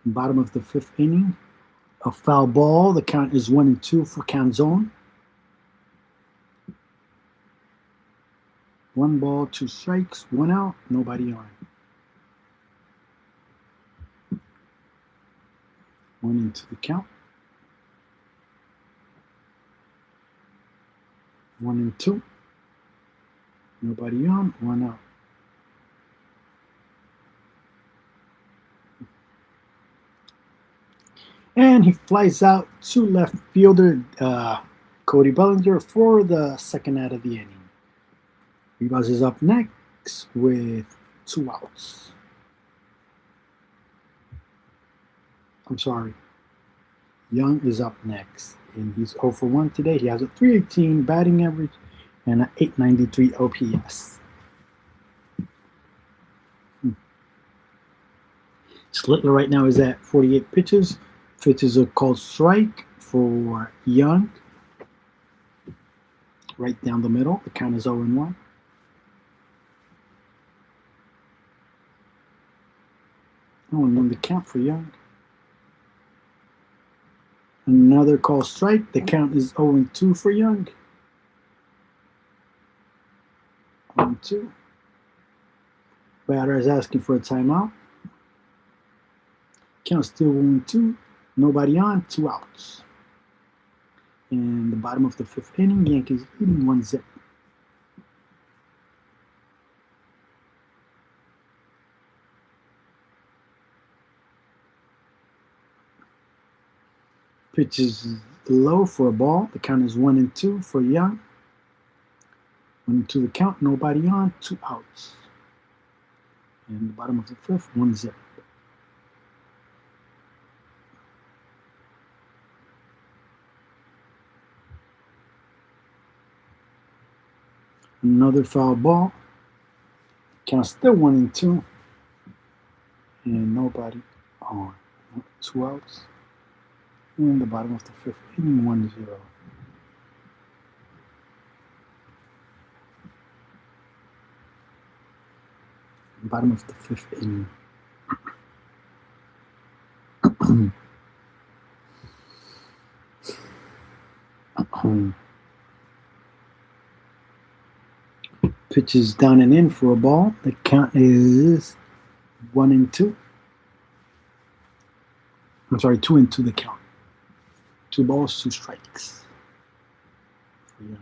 Bottom of the 5th inning. A foul ball. The count is 1-2 for Canzone. 1 ball, 2 strikes, 1 out, nobody on. 1-2 the count. 1-2. Nobody on, 1 out. And he flies out to left fielder Cody Bellinger for the second out of the inning. Rivas is up next with 2 outs. I'm sorry. Young is up next, and he's 0 for 1 today. He has a .318 batting average and an .893 OPS. Slittler right now is at 48 pitches. Pitches are called strike for Young. Right down the middle. The count is 0-1. And then the count for Young. Another call strike. The count is 0-2 for Young. 0-2. Batter is asking for a timeout. Count still 0-2. Nobody on. 2 outs. And the bottom of the 5th inning, Yankees leading 1-0. Pitch is low for a ball. The count is 1-2 for Young. 1-2 the count, nobody on, 2 outs. And the bottom of the 5th, 1-0. Another foul ball. Count still 1-2. And nobody on. 2 outs. And the bottom of the 5th inning, 1-0. Bottom of the 5th inning. Pitches down and in for a ball. The count is 1-2. I'm sorry, 2-2 the count. 2 balls, 2 strikes. Yeah.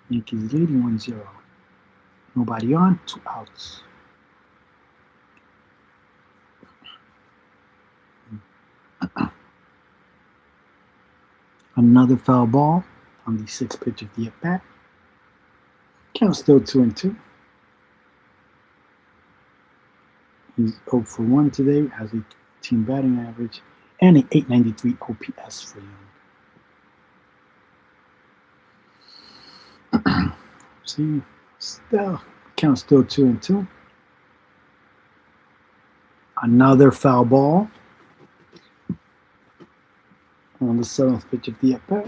Yankees leading 1-0. Nobody on, 2 outs. Another foul ball on the 6th pitch of the at-bat. Count still 2-2. He's 0 for 1 today, has a team batting average and an .893 OPS for Young. See, still count still 2-2. Another foul ball on the 7th pitch of the at-bat.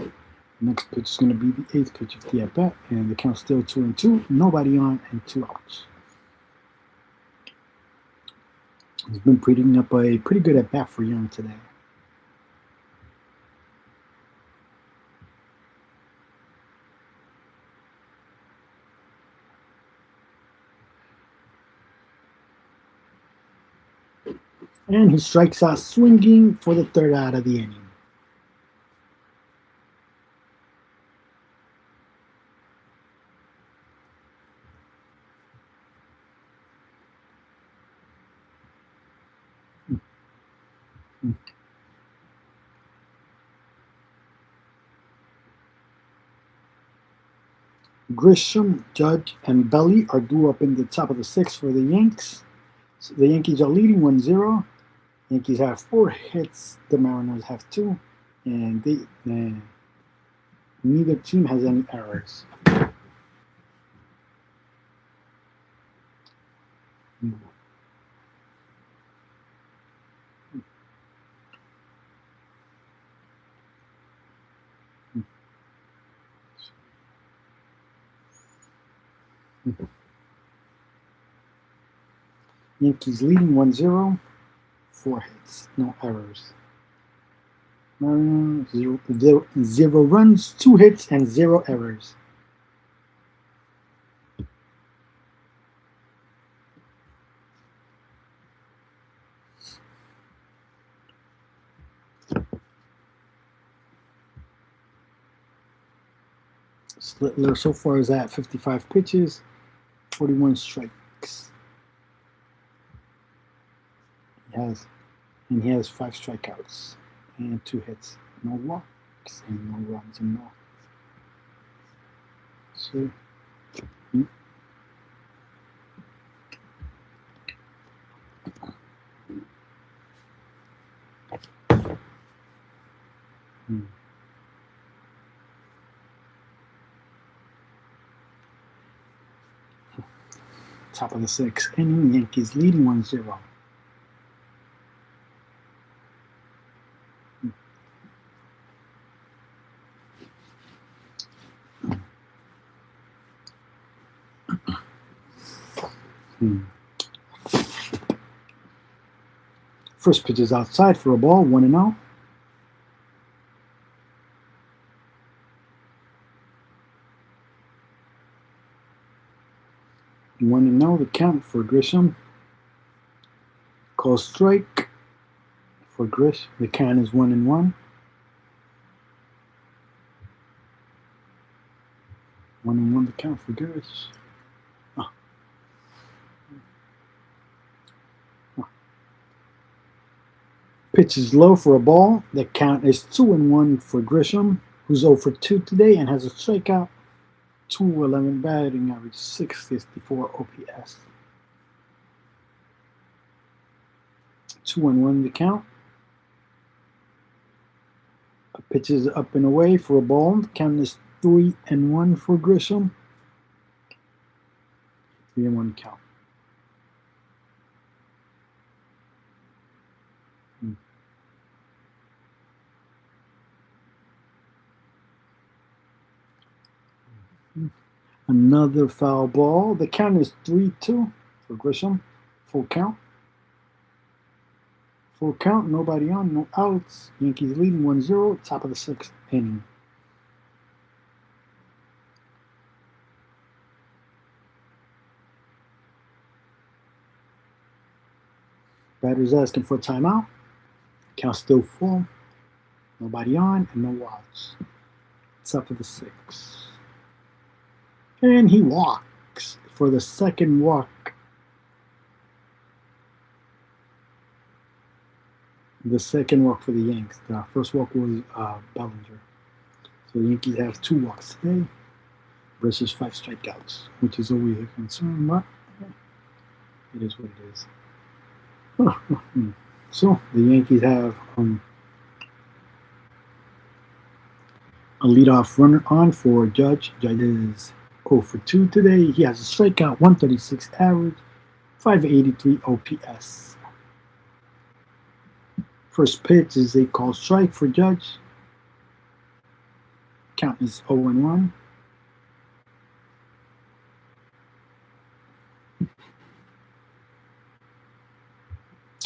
Next pitch is going to be the 8th pitch of the at-bat, and the count still 2-2. Nobody on and 2 outs. He's been putting up a pretty good at-bat for Young today. And he strikes out swinging for the 3rd out of the inning. Grisham, Judge, and Belly are due up in the top of the sixth for the Yanks. So the Yankees are leading 1-0. Yankees have 4 hits. The Mariners have 2, and neither team has any errors. Yankees leading 1-0. 4 hits, no errors. Mariners 0 runs, 2 hits, and 0 errors. Slittler so far is at 55 pitches, 41 strikes. He has 5 strikeouts and 2 hits, no walks and no runs and no. So, top of the 6th inning, Yankees leading 1-0. First pitch is outside for a ball, 1-0. One and now the count for Grisham. Call strike for Grish. The count is 1-1. 1-1 the count for Grish. Pitch is low for a ball. The count is 2-1 for Grisham, who's 0 for 2 today and has a strikeout. 211 batting average, 654 OPS. 2-1 the count. A pitch is up and away for a ball. The count is 3-1 for Grisham. 3-1 count. Another foul ball. The count is 3-2 for Grisham. Full count. Full count, nobody on, no outs. Yankees leading 1-0, top of the 6th inning. Batter's asking for a timeout. Count still full. Nobody on and no outs. Top of the 6th. And he walks for the second walk. The second walk for the Yanks. The first walk was Bellinger. So the Yankees have 2 walks today versus 5 strikeouts, which is always a concern, but it is what it is. So the Yankees have a leadoff runner on for Judge. Judge is 0 for 2 today. He has a strikeout, 136 average, 583 OPS. First pitch is a call strike for Judge. Count is 0-1.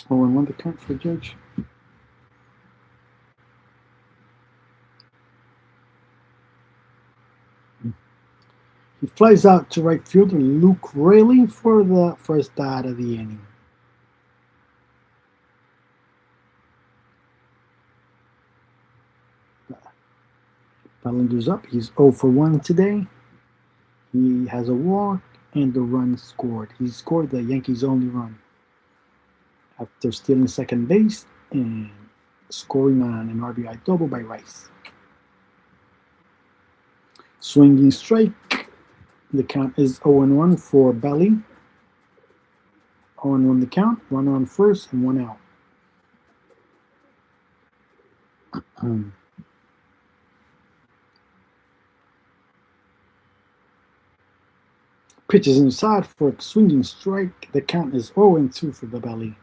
The count for Judge. He flies out to right fielder Luke Raley for the first out of the inning. Bellinger's up. He's 0 for 1 today. He has a walk and a run scored. He scored the Yankees' only run after stealing second base and scoring on an RBI double by Rice. Swinging strike The count is 0-1 for Belly. 0-1 the count. Runner on first and one out. Pitches inside for a swinging strike. The count is 0-2 for the Belly.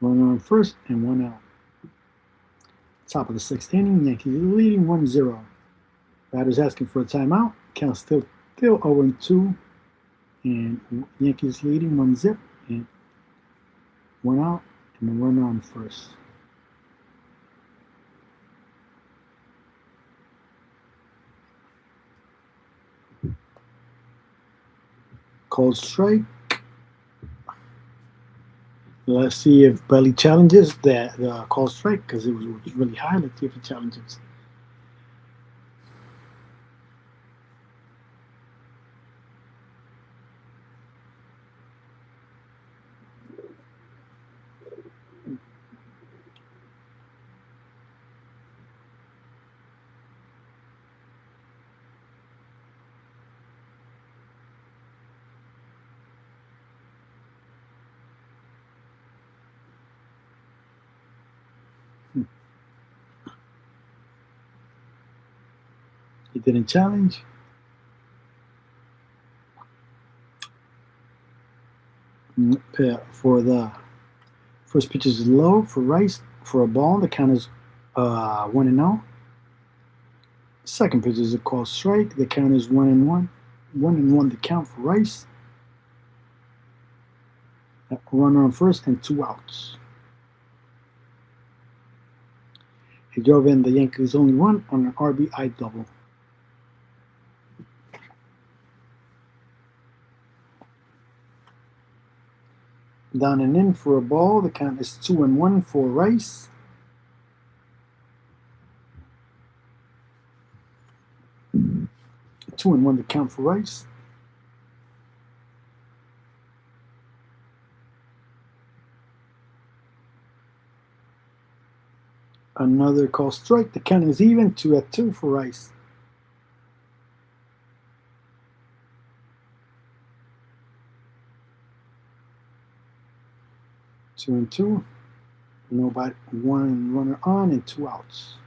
Runner on first and one out. Top of the sixth inning, Yankees leading 1-0. Batters asking for a timeout. Count still 0-2. And Yankees leading 1-0. And one out and a runner on first. Called strike. Let's see if Belly challenges the call strike because it was really high. Let's see if he challenges. He didn't challenge. For the first pitch is low for Rice for a ball. The count is 1-0. Second pitch is a called strike. The count is 1-1. 1-1 the count for Rice. Runner on first and two outs. He drove in the Yankees only one on an RBI double. Down and in for a ball. The count is 2-1 for Rice. Two and one the count for Rice. Another call strike. The count is even 2-2 for Rice. Two and two. Nobody. One runner on and two outs.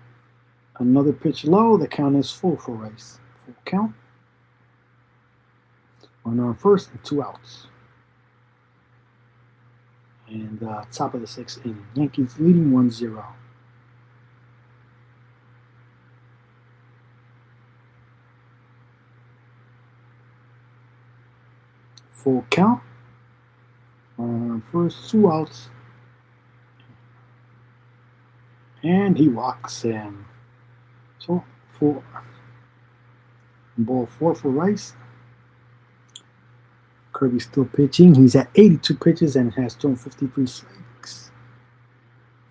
Another pitch low. The count is full for Rice. Full count. Runner on first and two outs. And top of the sixth inning. Yankees leading 1-0. Full count. First, two outs. And he walks in. So, ball four for Rice. Kirby's still pitching. He's at 82 pitches and has thrown 53 strikes.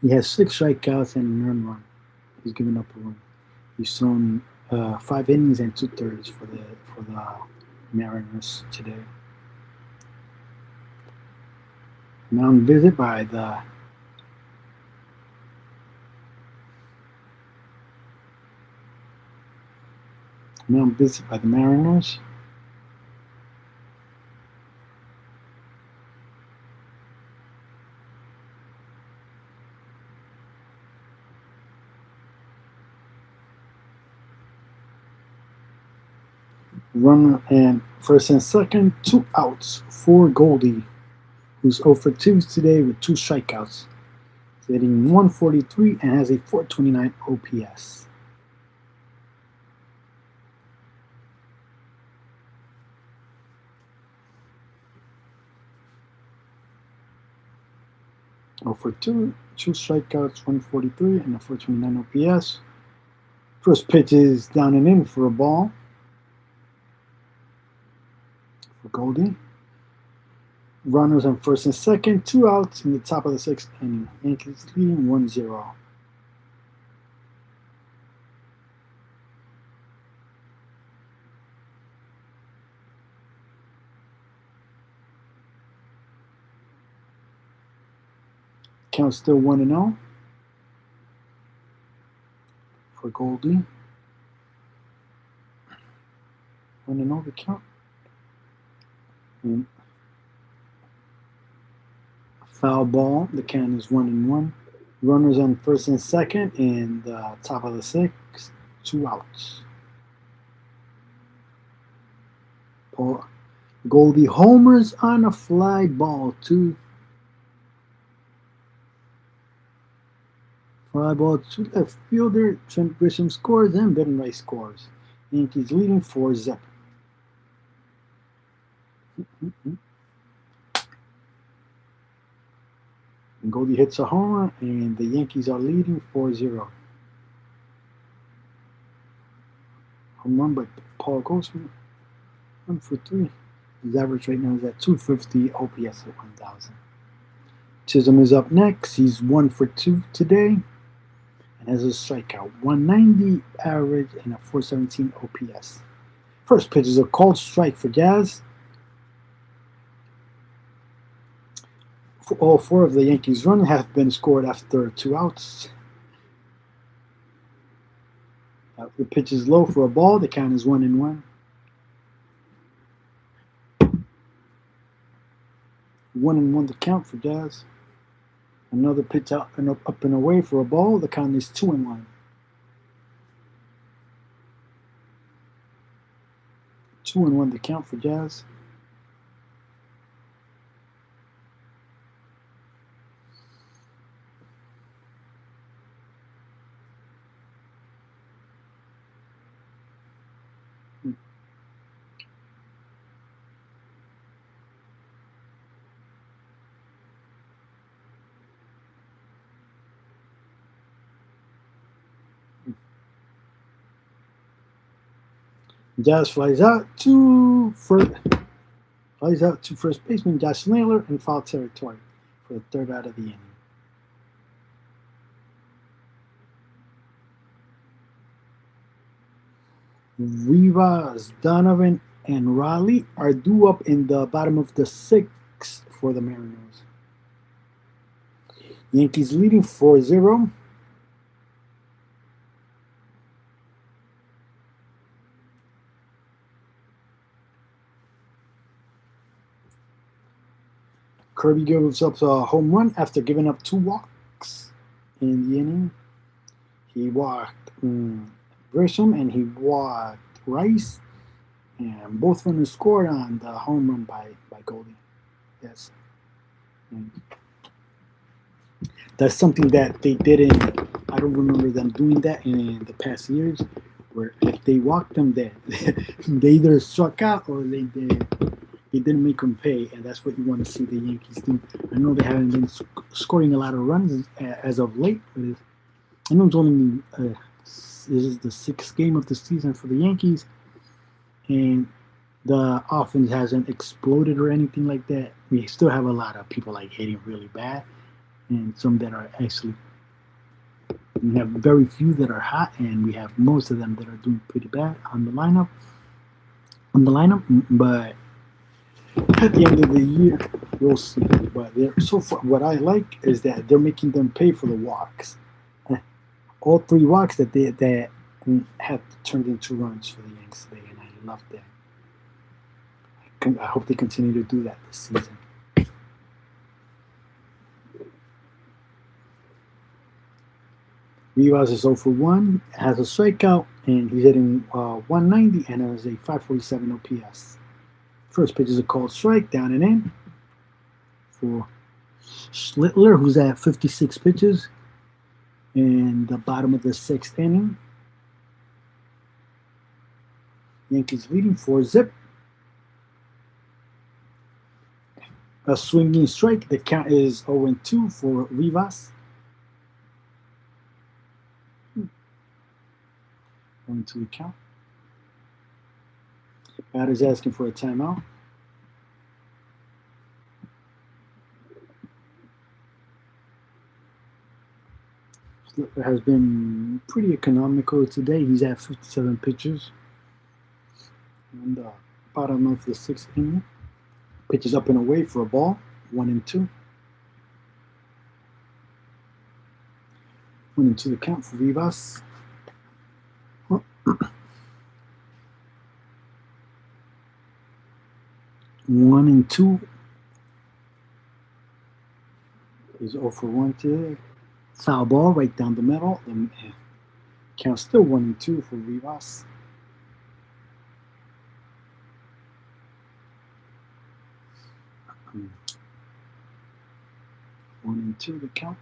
He has 6 strikeouts and an earned run. He's given up a run. He's thrown 5 innings and 2/3 for the Mariners today. Mound visit by the Mariners. Runner and first and second, 2 outs for Goldie, who's 0 for 2 today with 2 strikeouts. He's hitting 143 and has a 429 OPS. For 2 strikeouts, 143 and a 429 OPS. First pitch is down and in for a ball for Goldie. Runners on first and second, 2 outs in the top of the sixth inning. Yankees leading 1-0. Count still 1-0 for Goldie. 1-0 the count. And foul ball. The count is 1-1. Runners on first and second in the top of the sixth. 2 outs. Paul Goldie homers on a fly ball. 2. Fly ball to left fielder. Trent Grisham scores and Ben Rice scores. Yankees leading 4-0. Goldie hits a homer, and the Yankees are leading 4-0. Home run by Paul Goldschmidt, 1 for 3. His average right now is at 250, OPS at 1,000. Chisholm is up next. He's 1 for 2 today and has a strikeout, 190 average and a 417 OPS. First pitch is a called strike for Jazz. All 4 of the Yankees' runs have been scored after 2 outs. The pitch is low for a ball. The count is 1-1. 1-1 the count for Jazz. Another pitch out and up and away for a ball. The count is 2-1. 2-1 the count for Jazz. Jazz flies out to first baseman Josh Naylor in foul territory for the 3rd out of the inning. Rivas, Donovan, and Raleigh are due up in the bottom of the 6th for the Mariners. Yankees leading 4-0. Kirby gives up a home run after giving up 2 walks in the inning. He walked Grisham and he walked Rice, and both runners scored on the home run by Goldie. Yes. That's something that they didn't. I don't remember them doing that in the past years, where if they walked them, they either struck out or they didn't make them pay, and that's what you want to see the Yankees do. I know they haven't been scoring a lot of runs as of late. But I know it's only this is the 6th game of the season for the Yankees, and the offense hasn't exploded or anything like that. We still have a lot of people like hitting really bad, and some that are actually. We have very few that are hot, and we have most of them that are doing pretty bad on the lineup. But at the end of the year, we'll see. But so far, what I like is that they're making them pay for the walks. All 3 walks that have turned into runs for the Yankees today, and I love that. I hope they continue to do that this season. Rivas is 0 for 1, has a strikeout, and he's hitting 190 and has a 547 OPS. First pitch is a called strike, down and in for Schlittler, who's at 56 pitches in the bottom of the 6th inning. Yankees leading 4-0. A swinging strike. The count is 0-2 for Rivas. 0-2 the count. Batter's asking for a timeout. Slipper has been pretty economical today. He's at 57 pitches. And the bottom of the 6th inning. Pitches up and away for a ball. 1-2. 1-2 the count for Rivas. 1 and 2. He's 0 for 1 today. Foul ball right down the middle. The count still 1 and 2 for Rivas. Um, 1 and 2 the count.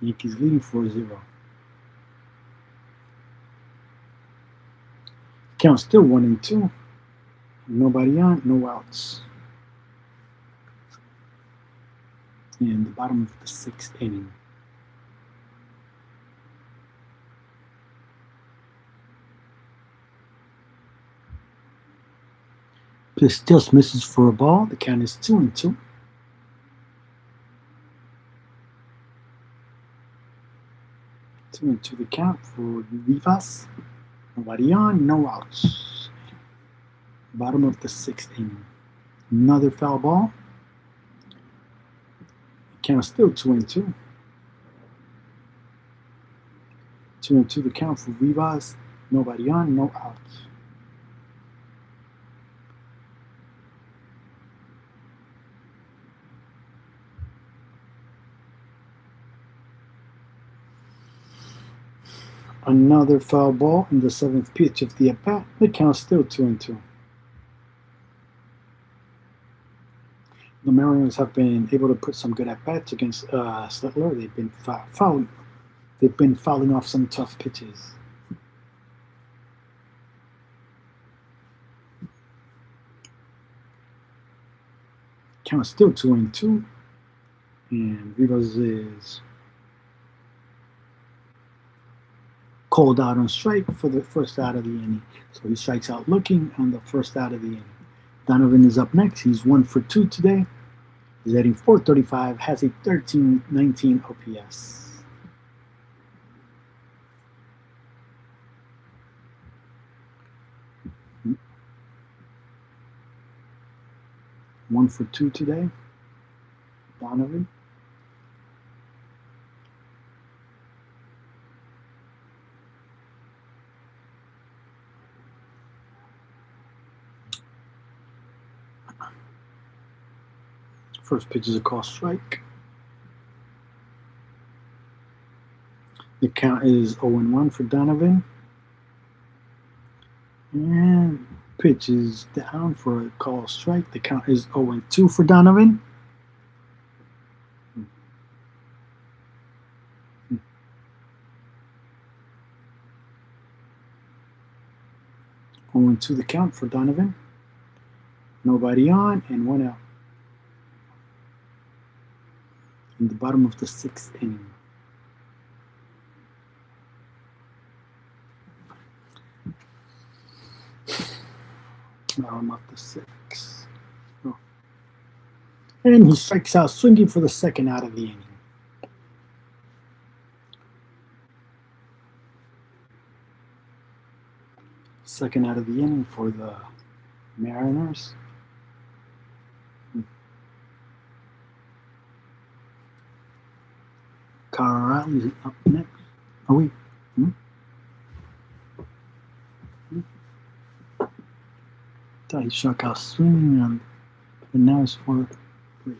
Yankees leading 4-0. Count still 1 and 2. Nobody on, no outs. In the bottom of the 6th inning. Pitch still misses for a ball. The count is 2 and 2. 2 and 2 the count for Rivas. Nobody on, no outs. Bottom of the 6th inning. Another foul ball. Count still 2 and 2. 2 and 2 the count for Rivas. Nobody on, no outs. Another foul ball in the 7th pitch of the at-bat. The count still 2 and 2. The Mariners have been able to put some good at-bats against Slittler. They've been fouling off some tough pitches. Count still 2 and 2. And Rivas is called out on strike for the first out of the inning. So he strikes out looking on the first out of the inning. Donovan is up next. He's 1 for 2 today. He's hitting .435, has a 1319 OPS. One for 2 today. Donovan. First pitch is a call strike. The count is 0-1 for Donovan. And pitch is down for a call strike. The count is 0-2 for Donovan. To the count for Donovan. Nobody on and 1 out. In the bottom of the 6th inning. Bottom of the 6th. Oh. And he strikes out swinging for the second out of the inning. Second out of the inning for the Mariners. Riley's up next. Oh, wait. Thought he struck out swinging on, but now it's for. Wait.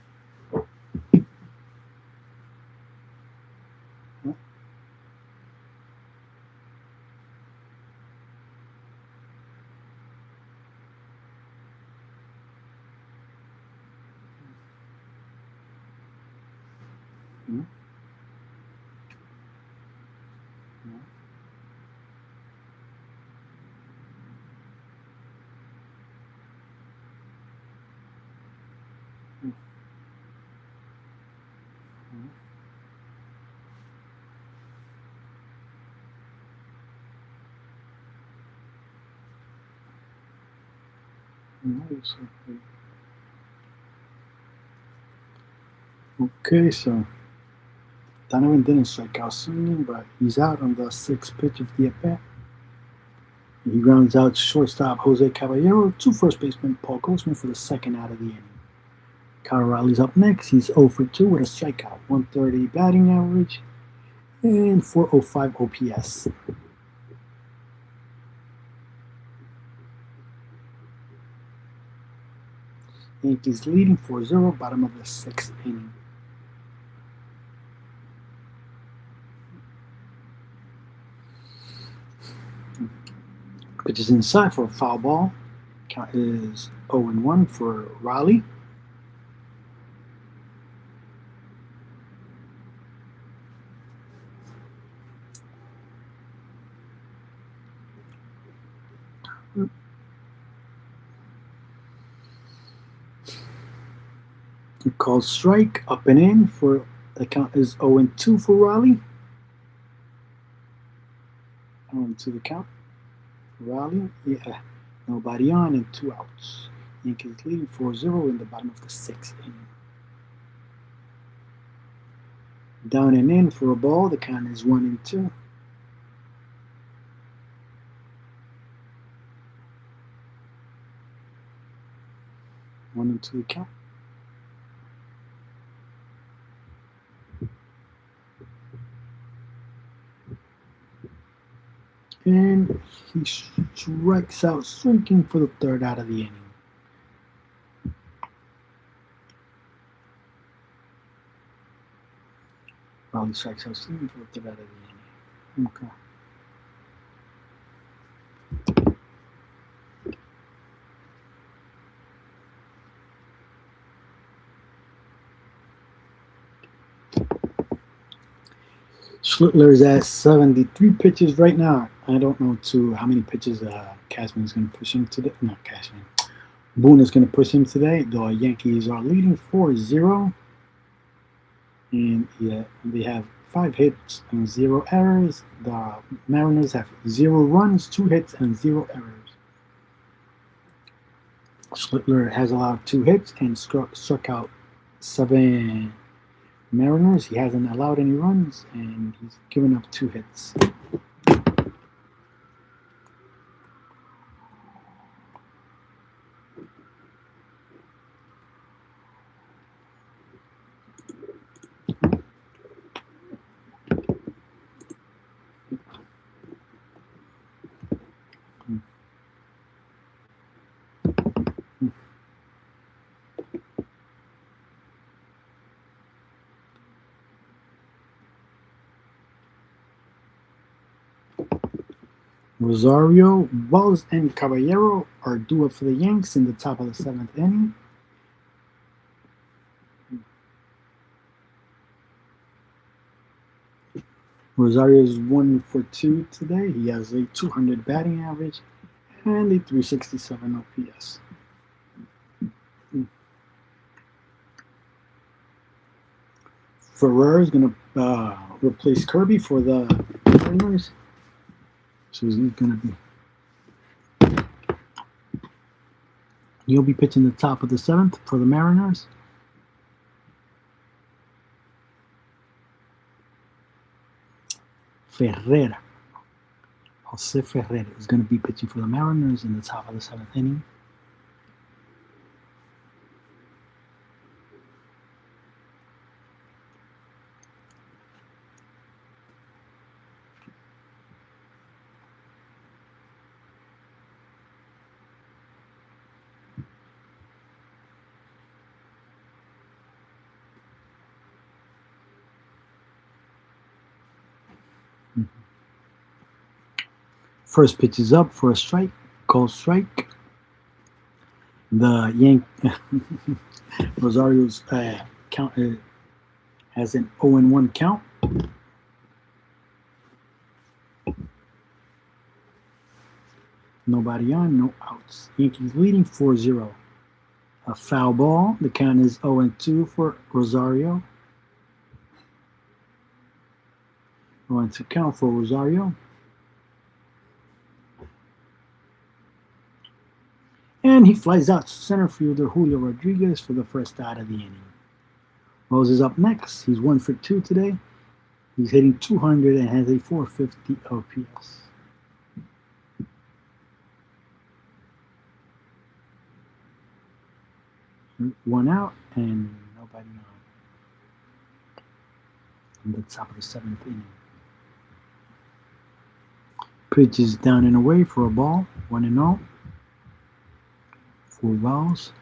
What? Okay, so Donovan didn't strike out swinging, but he's out on the 6th pitch of the at-bat. He grounds out shortstop Jose Caballero to first baseman Paul Grossman for the second out of the inning. Kyle Riley's up next. He's 0 for 2 with a strikeout, 130 batting average, and 405 OPS. Yankees leading 4-0, bottom of the 6th inning. Pitches inside for a foul ball. Count is 0-1 for Raleigh. He calls strike, up and in for the count is 0-2 for Raleigh. 0-2 the count. Raleigh, yeah, nobody on and 2 outs. Yankees leading 4-0 in the bottom of the 6th inning. Down and in for a ball. The count is 1-2. One and two count. And he strikes out swinging for the 3rd out of the inning. Raleigh strikes out swinging for the 3rd out of the inning. Okay. Schlittler is at 73 pitches right now. I don't know how many pitches Cashman is going to push him today. Not Cashman. Boone is going to push him today. The Yankees are leading 4-0. And yeah, they have 5 hits and 0 errors. The Mariners have 0 runs, 2 hits, and 0 errors. Schlittler has allowed 2 hits and struck out 7 Mariners. He hasn't allowed any runs, and he's given up 2 hits. Rosario, Wells, and Caballero are due up for the Yanks in the top of the 7th inning. Rosario is 1 for 2 today. He has a 200 batting average and a 367 OPS. Ferrer is going to replace Kirby for the Mariners. So he's going to be. He'll be pitching the top of the 7th for the Mariners. Ferreira. Jose Ferreira is going to be pitching for the Mariners in the top of the 7th inning. First pitch is up for a strike, called strike. The Rosario's count has an 0-1 count. Nobody on, no outs. Yankees leading 4-0. A foul ball. The count is 0-2 for Rosario. 0-2 count for Rosario. And he flies out to center fielder Julio Rodriguez for the first out of the inning. Rose is up next. He's 1 for 2 today. He's hitting 200 and has a 450 OPS. One out and nobody on. In the top of the 7th inning. Pitch is down and away for a ball. 1-0. For Wells.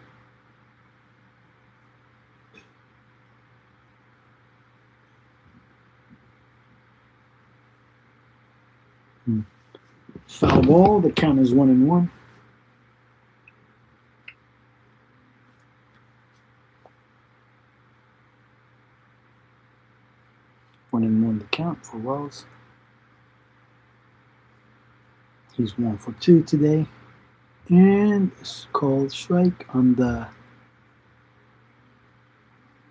Foul ball. The count is 1-1. 1-1 the count for Wells. He's 1 for 2 today. And it's called strike on the.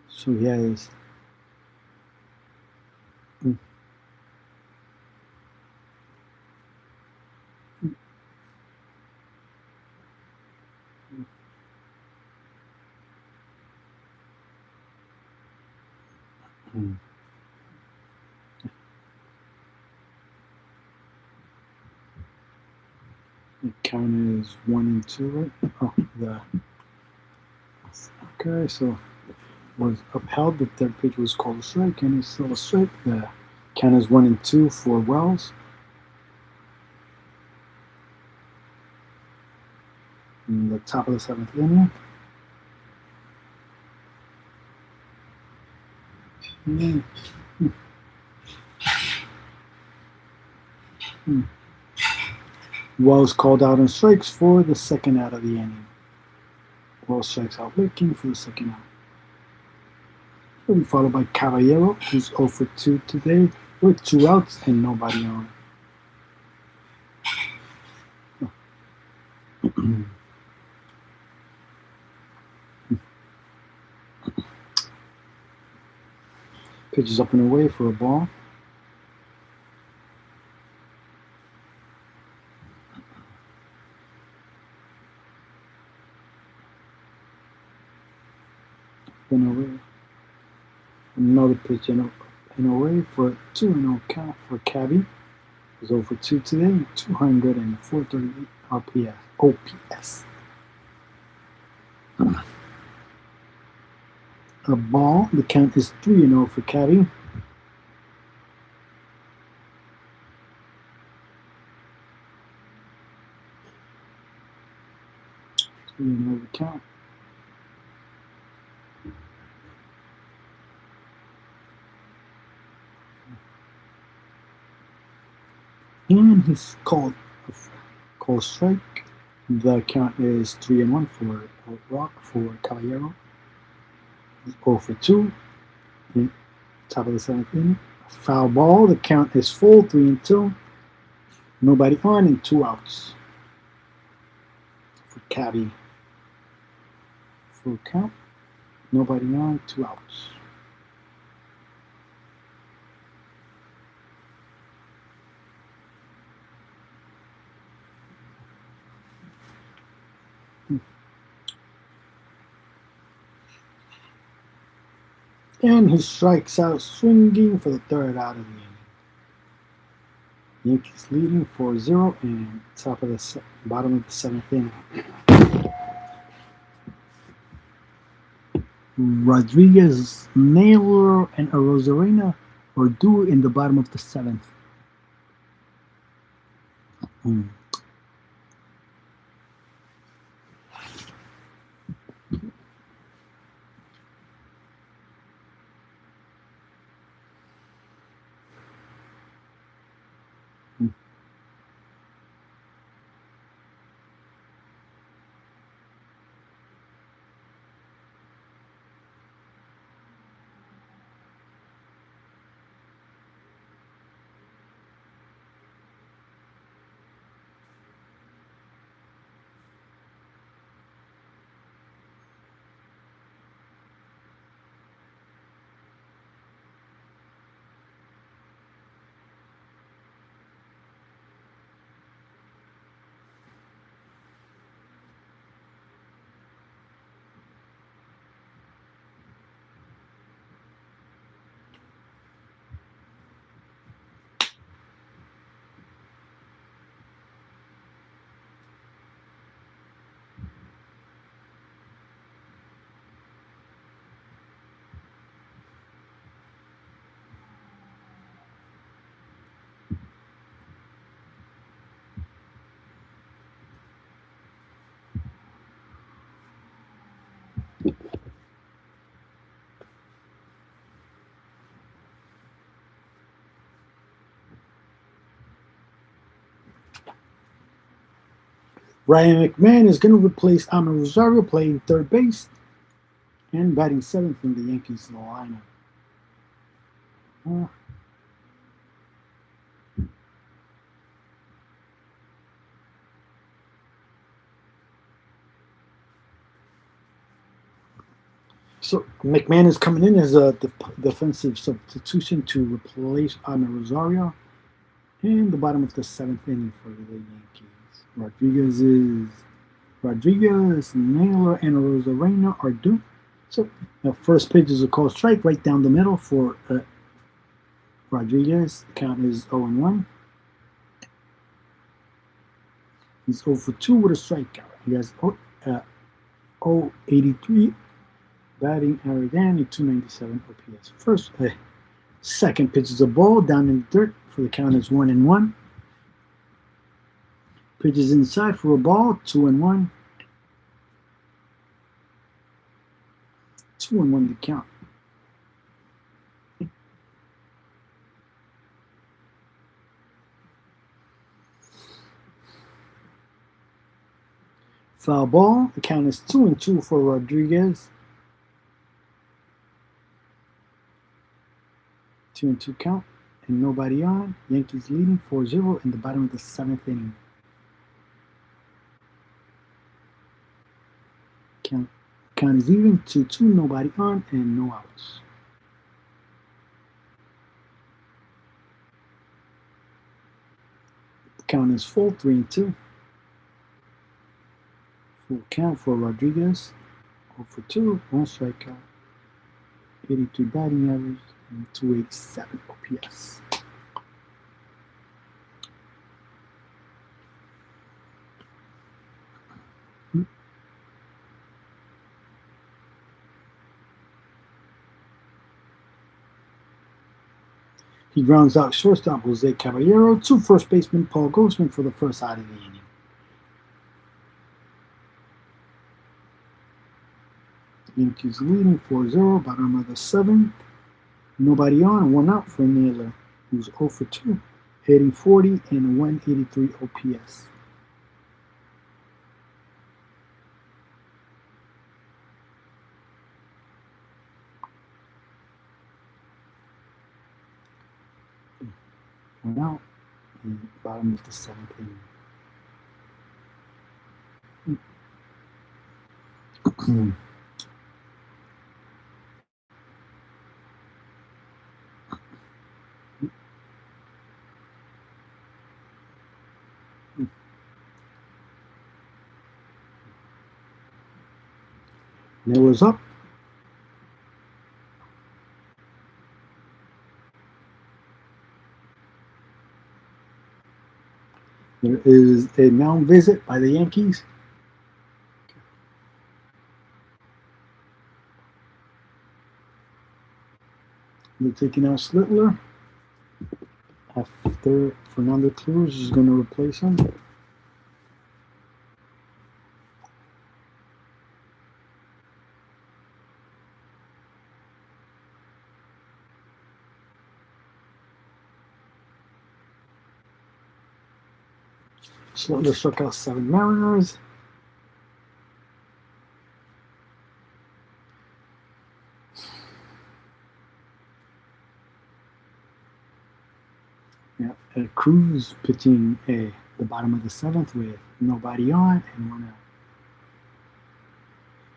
So he has. The count is 1-2, right? Oh, okay, so was upheld. The third pitch was called a strike, and it's still a strike. The count is 1-2 for Wells. In the top of the 7th inning. Wells called out on strikes for the second out of the inning. Wells strikes out looking for the second out. He'll be followed by Caballero, who's 0 for 2 today, with 2 outs and nobody on. Pitches up and away for a ball. And away. Another pitch and away for a 2-0 count for Cabby. He's 0 for 2 today, 200 and 438 OPS. A ball. The count is 3-0 for Cabby. The count. And he's called strike. The count is 3-1 for Caballero. He's 0 for 2. Top of the 7th inning. Foul ball. The count is full, 3-2. Nobody on and 2 outs for Cabby. Full count. Nobody on, 2 outs. And he strikes out swinging for the third out of the inning. Yankees leading 4-0 and top of the bottom of the 7th inning. Rodriguez, Naylor, and Arozarena are due in the bottom of the 7th. Ryan McMahon is going to replace Amir Rosario, playing third base and batting seventh in the Yankees lineup. So McMahon is coming in as a defensive substitution to replace Amir Rosario in the bottom of the seventh inning for the Yankees. Rodriguez, Naylor, and Rosarena are due. So the first pitch is a called strike right down the middle for Rodriguez. The count is 0-1. He's 0 for 2 with a strikeout. He has 0.83 batting average and a 297 OPS. Second pitch is a ball down in the dirt for the count is 1-1. Pitches inside for a ball, 2-1. 2-1 to count. Foul ball. The count is 2-2 for Rodriguez. 2-2 count and nobody on. Yankees leading 4-0 in the bottom of the seventh inning. Count is even, 2-2, nobody on, and no outs. The count is full, 3-2. Full count for Rodriguez, 0 for 2, 1 strikeout, 82 batting average, and 287 OPS. He grounds out shortstop Jose Caballero to first baseman Paul Goldschmidt for the first out of the inning. Yankees leading 4-0, bottom of the seventh. Nobody on, 1 out for Naylor, who's 0 for 2, hitting 40 and 183 OPS. Now, the bottom of the seventh inning. Naylor's up. There is a mound visit by the Yankees. They're taking out Slittler after Fernando Cruz is going to replace him. Slittler struck out 7 Mariners. Cruz pitching the bottom of the seventh with nobody on and 1 out.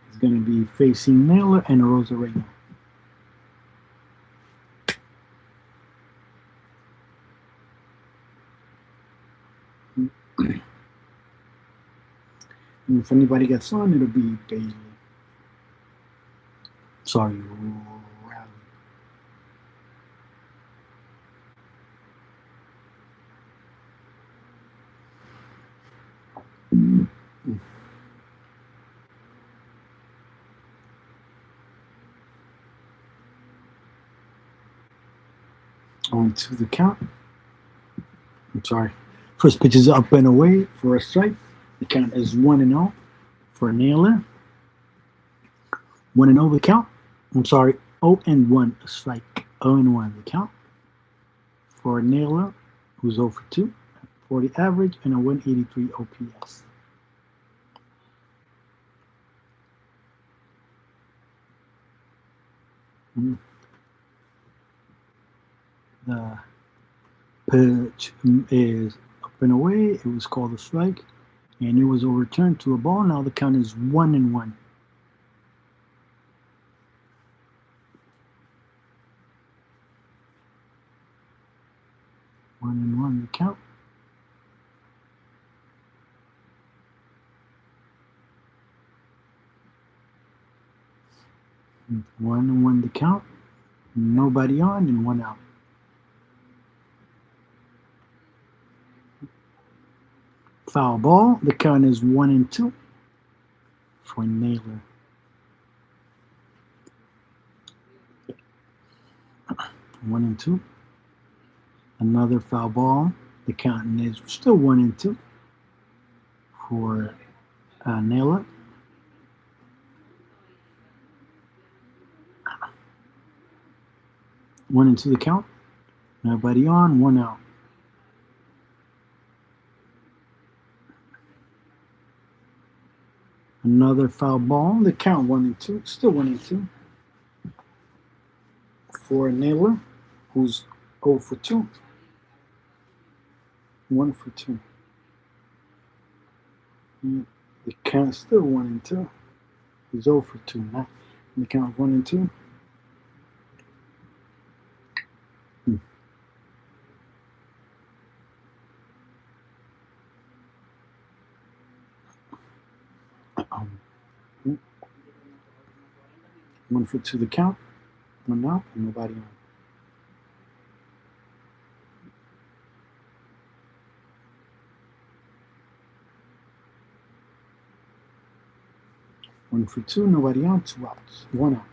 He's going to be facing Naylor and Rosarena. And if anybody gets on, it'll be Bailey. Sorry, Rally. On to the count. I'm sorry. First pitch is up and away for a strike. The count is 1-0 for Naylor. 1-0 the count. I'm sorry, 0-1 a strike. 0-1 the count for Naylor, who's 0 for 2, 40 average, and a 183 OPS. The pitch is up and away. It was called a strike, and it was overturned to a ball. Now the count is 1-1. 1-1 the count. 1-1 the count. Nobody on and 1 out. Foul ball. The count is 1-2 for Naylor. 1-2. Another foul ball. The count is still 1-2 for Naylor. 1-2 the count. Nobody on, 1 out. Another foul ball. The count 1-2. Still 1-2 for Naylor, who's 0 for 2. 1 for 2. And the count still 1-2. He's 0 for 2 now. The count 1-2. One for 2 the count. 1 out and nobody on. One for 2, nobody on, 2 outs, 1 out.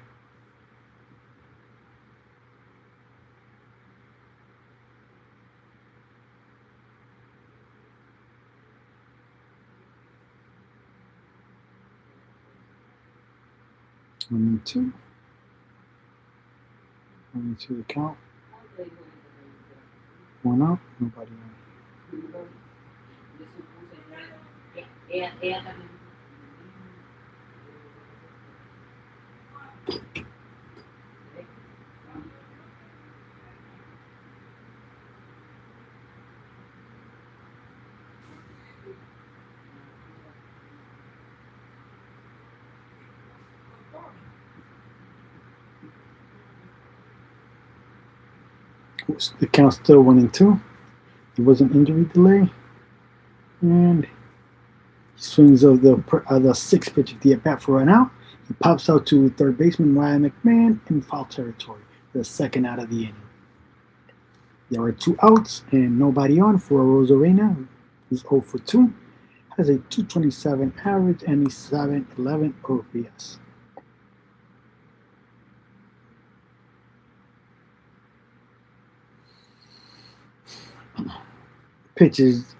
One and 2. 1-2 the count. 1 out, nobody on. The count still 1-2. It was an injury delay, and he swings of the 6th pitch of the at bat for an out. He pops out to third baseman Ryan McMahon in foul territory for the 2nd out of the inning. There are 2 outs and nobody on for Rosarena, who's 0 for 2, has a 227 average and a 711 OPS. Pitch is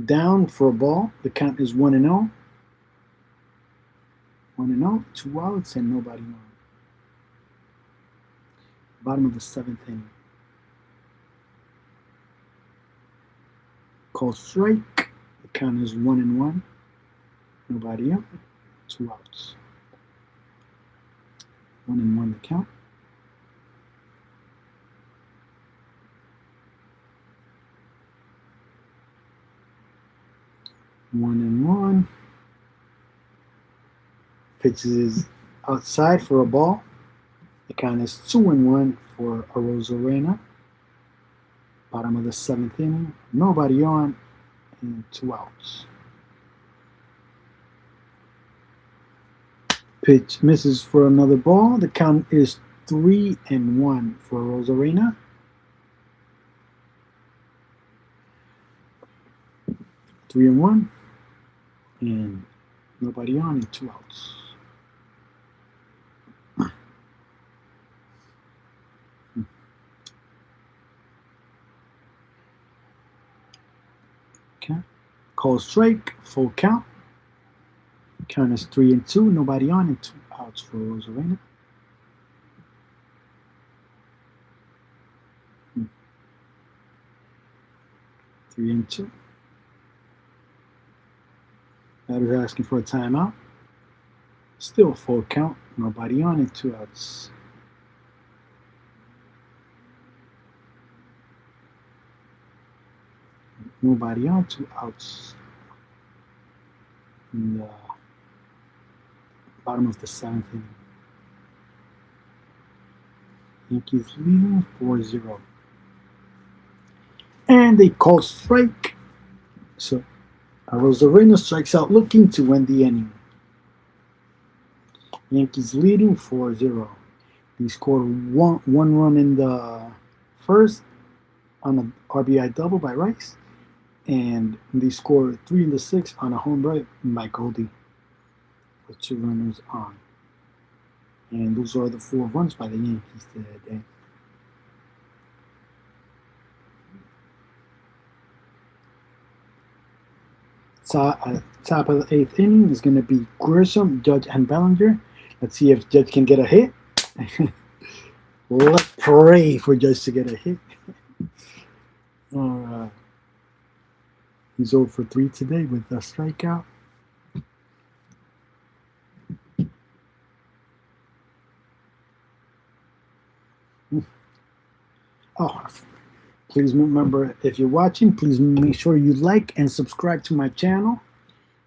down for a ball. The count is 1-0. 1-0, 2 outs and nobody on. Bottom of the 7th inning. Called strike. The count is 1-1. Nobody on. 2 outs. 1-1 the count. 1-1. Pitches outside for a ball. The count is 2-1 for Rosarena. Bottom of the 7th inning. Nobody on and 2 outs. Pitch misses for another ball. The count is 3-1 for Rosarena. 3-1 and nobody on and 2 outs. Okay. Call strike, full count. Count is 3-2, nobody on and 2 outs for Rosarena. Three and 2. Batter's asking for a timeout. Still full count, nobody on and 2 outs. Nobody on, 2 outs in the bottom of the 7th inning. Yankees leading 4-0. And they call strike. So Rosarena strikes out looking to win the inning. Yankees leading 4-0. They scored one run in the first on an RBI double by Rice, and they scored 3 in the sixth on a home run by Goldie with 2 runners on. And those are the 4 runs by the Yankees today. Top of the 8th inning is going to be Grisham, Judge, and Bellinger. Let's see if Judge can get a hit. Let's pray for Judge to get a hit. All right. He's 0 for 3 today with a strikeout. Oh, please remember, if you're watching, please make sure you like and subscribe to my channel.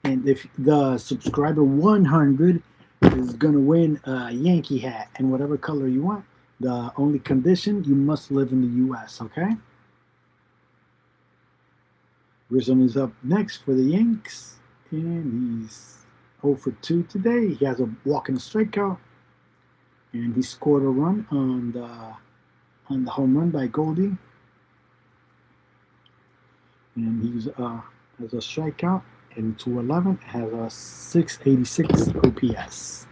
And if the subscriber 100 is going to win a Yankee hat in whatever color you want, the only condition, you must live in the U.S., okay? Grisham is up next for the Yanks, and he's 0 for 2 today. He has a walk and a strikeout, and he scored a run on the home run by Goldie. And he's has a strikeout, and 211 has a 686 OPS.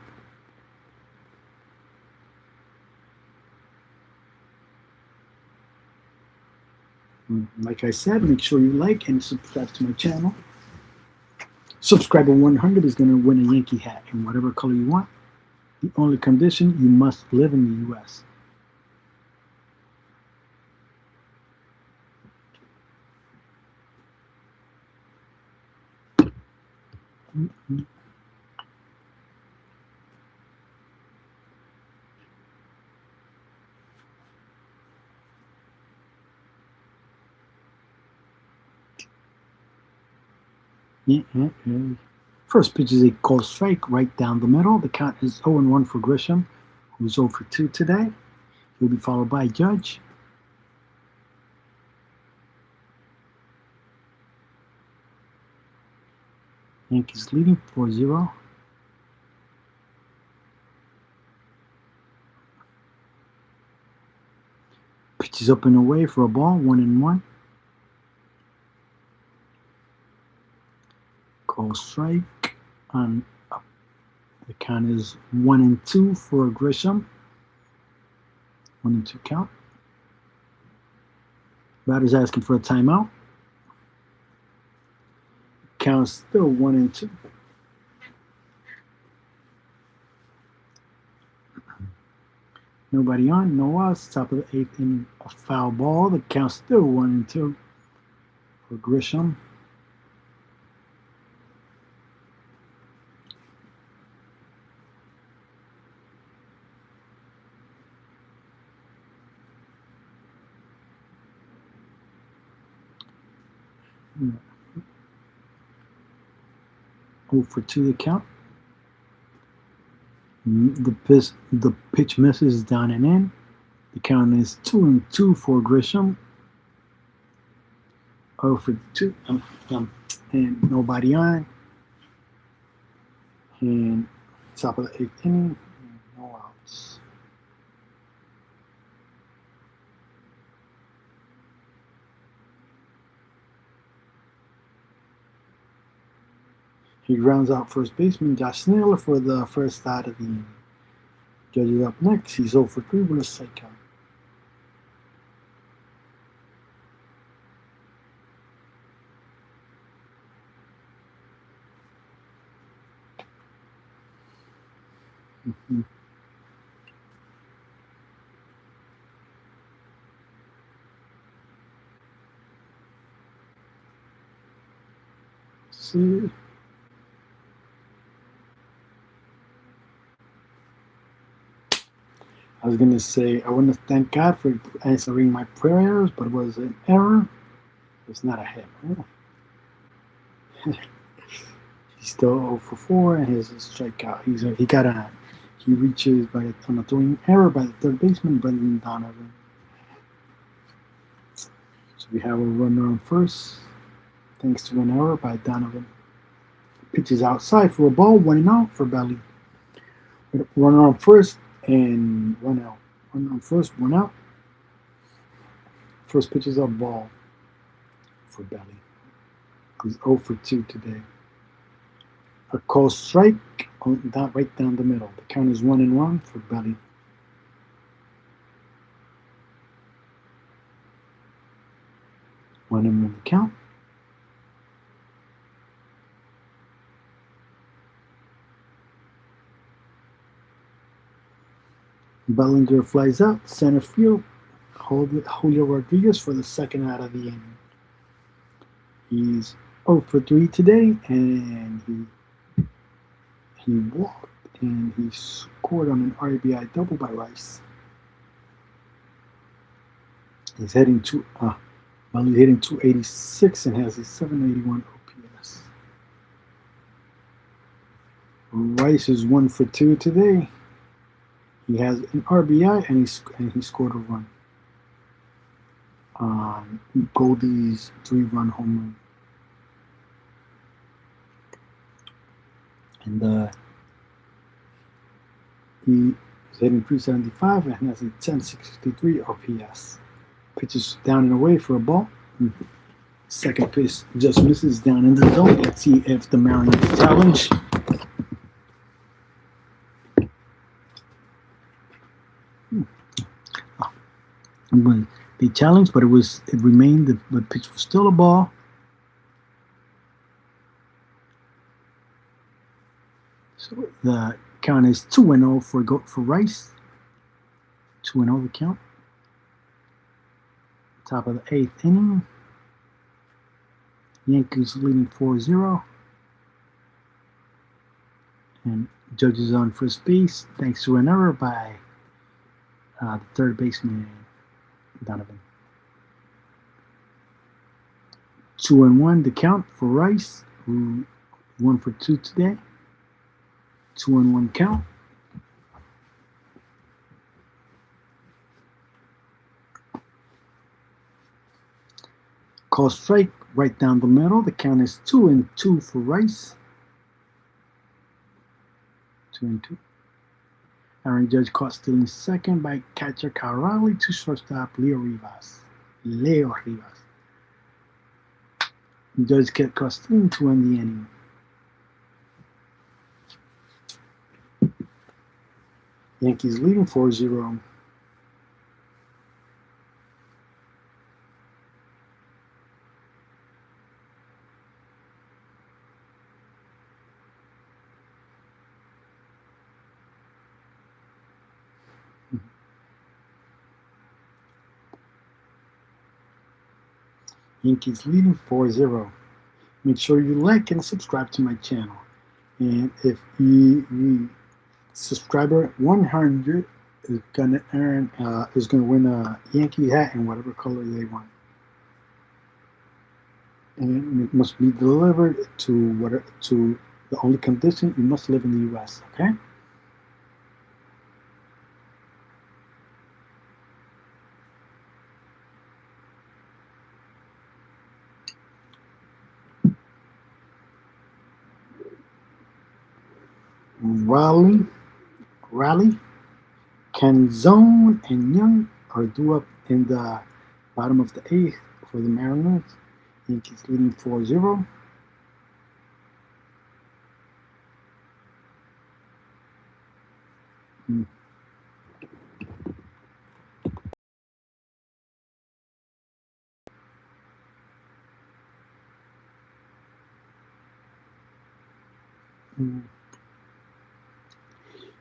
Like I said, make sure you like and subscribe to my channel. Subscriber 100 is going to win a Yankee hat in whatever color you want. The only condition, you must live in the U.S. First pitch is a called strike right down the middle. The count is 0-1 for Grisham, who's 0 for 2 today. He'll be followed by Judge. Yankees leading 4-0. Pitch is up and away for a ball, 1-1. Call strike on the count is 1-2 for Grisham. 1-2 count. Batter's asking for a timeout. Count still 1-2. Nobody on, no outs. Top of the 8th inning, a foul ball. The count still 1-2 for Grisham. Oh for 2 the count. The pitch misses down and in. The count is 2-2 for Grisham. 0 for 2, and nobody on. And top of the 8th inning, no outs. He grounds out first baseman Josh Naylor for the first out of the inning. Judge is up next. He's 0 for 3 with a strikeout. See. I was going to say, I want to thank God for answering my prayers, but it was an error. It's not a hit. He's still 0 for 4 and his strikeout. He reaches on a throwing error by the third baseman, Brendan Donovan. So we have a runner on first, thanks to an error by Donovan. Pitches outside for a ball, 1-0 for Belly. Runner on first and 1 out. Runner on first, 1 out. First pitch is a ball for Belly. He's 0 for 2 today. A called strike right down the middle. The count is 1-1 for Belly. One and one the count. Bellinger flies out, center field. Julio Rodriguez for the second out of the inning. He's 0 for 3 today, and he walked and he scored on an RBI double by Rice. He's hitting 286 and has a 781 OPS. Rice is 1 for 2 today. He has an RBI and he scored a run on Goldie's 3-run home run. And he is hitting 375 and has a 1063 OPS. Pitches down and away for a ball. Second pitch just misses down in the zone. Let's see if the Mariners challenge. They challenged, but it remained. The pitch was still a ball. So the count is 2-0 for Rice. 2-0 the count. Top of the 8th inning. Yankees leading 4-0. And Judge is on first base thanks to an error by the third baseman, Donovan. 2-1 the count for Rice, who 1 for 2 today. 2-1 count. Call strike right down the middle. The count is 2-2 for Rice. 2-2. Aaron Judge caught stealing second by catcher Kyle Riley to shortstop Leo Rivas. Judge kept caught stealing to end the inning. Yankees leading 4-0. Yankees leading 4-0. Make sure you like and subscribe to my channel. And if you subscriber 100 is gonna win a Yankee hat in whatever color they want. And it must be delivered to the only condition you must live in the U.S. Okay. Raleigh, Canzone, and Young are due up in the bottom of the 8th for the Mariners. Yankees leading 4-0.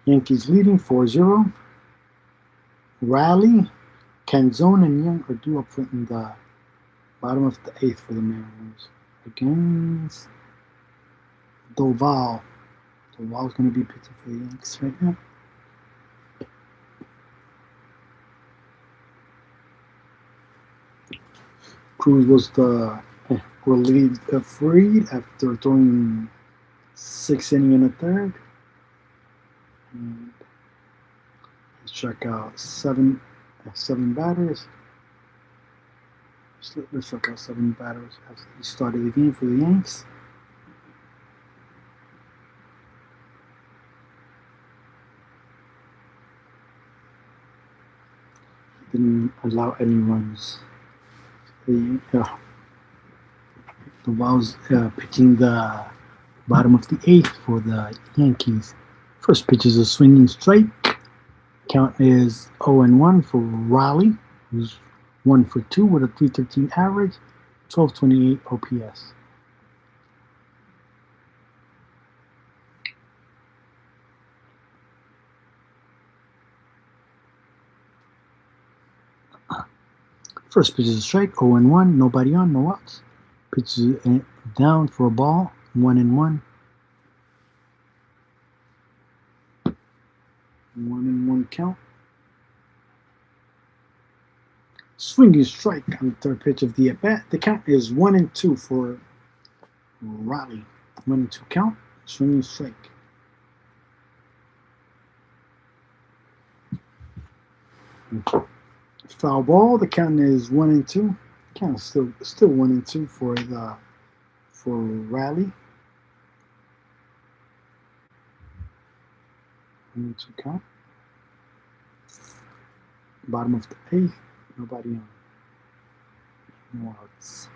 Yankees leading 4-0. Raleigh, Canzone, and Young are due up in the bottom of the 8th for the Mariners against Doval. Doval's going to be pitching for the Yankees right now. Cruz was the relieved freed after throwing 6 innings in the third. And he struck out seven batters. He struck out 7 batters after he started the game for the Yanks. He didn't allow any runs. The Wild pitching the bottom of the 8th for the Yankees. First pitch is a swinging strike. Count is 0-1 for Raleigh, who's 1 for 2 with a 313 average, 1228 OPS. First pitch is a strike, 0-1, nobody on, no outs. Pitch is down for a ball, 1-1. 1-1 count. Swinging strike on the third pitch of the at-bat. The count is 1-2 for Raleigh. 1-2 count. Swinging strike. Foul ball. The count is 1-2. Count is still 1-2 for Raleigh. 1-2 count. Bottom of the 8th. Nobody on. No outs.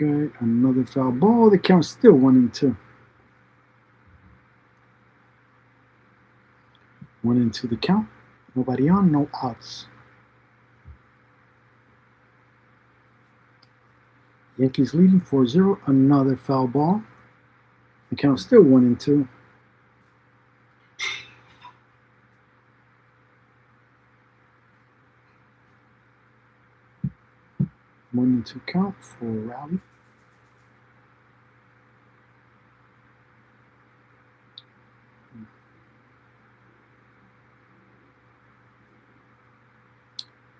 Okay, another foul ball. The count's still 1-2. 1-2 the count. Nobody on, no outs. Yankees leading 4-0. Another foul ball. The count's still 1-2. One and two count for Raleigh.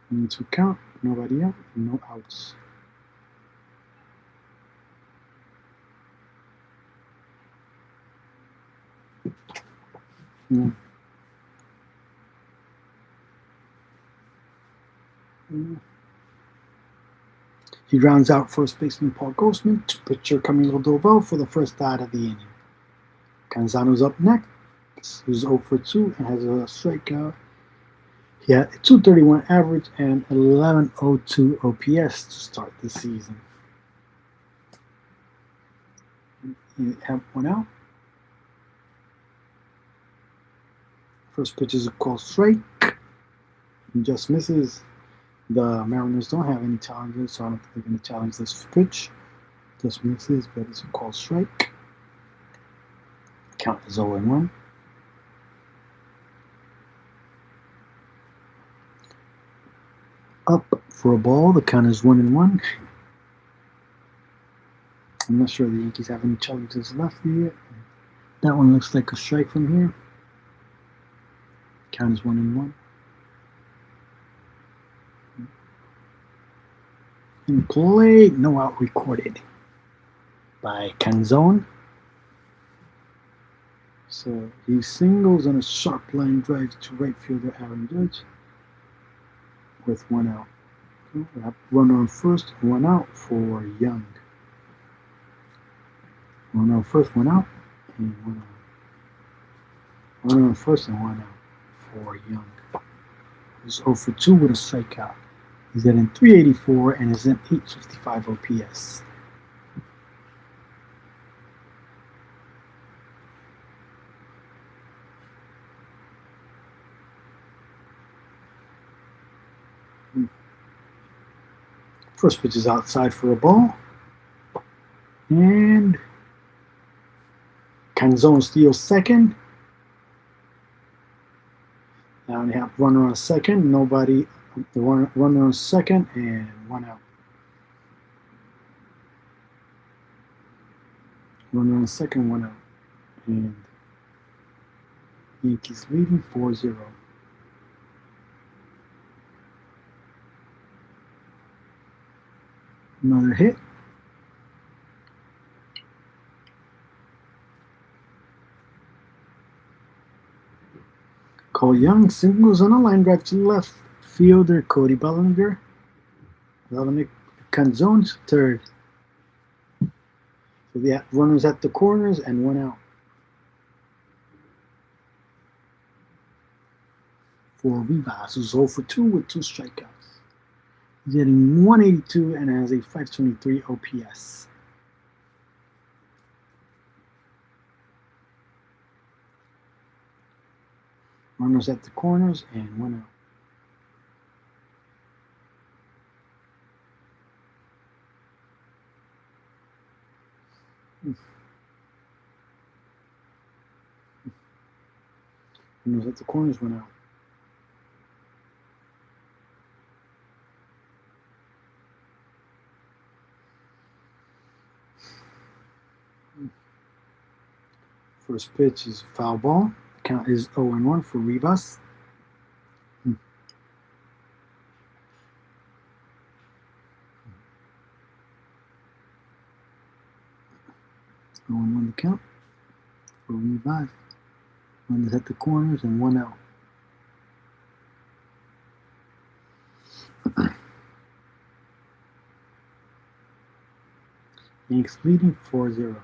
One and two count. Nobody out. No outs. Mm. He rounds out first baseman Paul Grossman, pitcher Camilo Doval for the first out of the inning. Canzano's up next, who's 0 for 2 and has a strikeout. He had a 231 average and 1102 OPS to start the season. You have one out. First pitch is a called strike. He just misses. The Mariners don't have any challenges, so I don't think they're going to challenge this pitch. Just misses, but it's a called strike. Count is 0-1. Up for a ball. The count is 1-1. I'm not sure the Yankees have any challenges left yet. That one looks like a strike from here. Count is 1-1. In play, no out recorded by Canzone. So he singles on a sharp line drive to right fielder Aaron Judge with one out. We have runner on first, one out for Young. Runner on first, one out, and one out. Runner on first and one out for Young. He's 0 for 2 with a strikeout. He's at an 384 and is an 855 OPS. First pitch is outside for a ball. And Canzone steals second. Now we have runner on second. Nobody. The runner on second and one out. Runner on second, one out. And Yankees leading 4-0. Another hit. Cole Young singles on a line drive to left fielder Cody Bellinger. Dominic Canzone's third. So the runners at the corners and one out. For Vivas, who's 0 for 2 with 2 strikeouts. He's hitting 182 and has a 523 OPS. Runners at the corners and one out. Runners at the corners, one out. First pitch is foul ball. The count is 0-1 for Rivas. 0-1 the count for Rivas. Runners at the corners and one out. Yankees leading 4-0.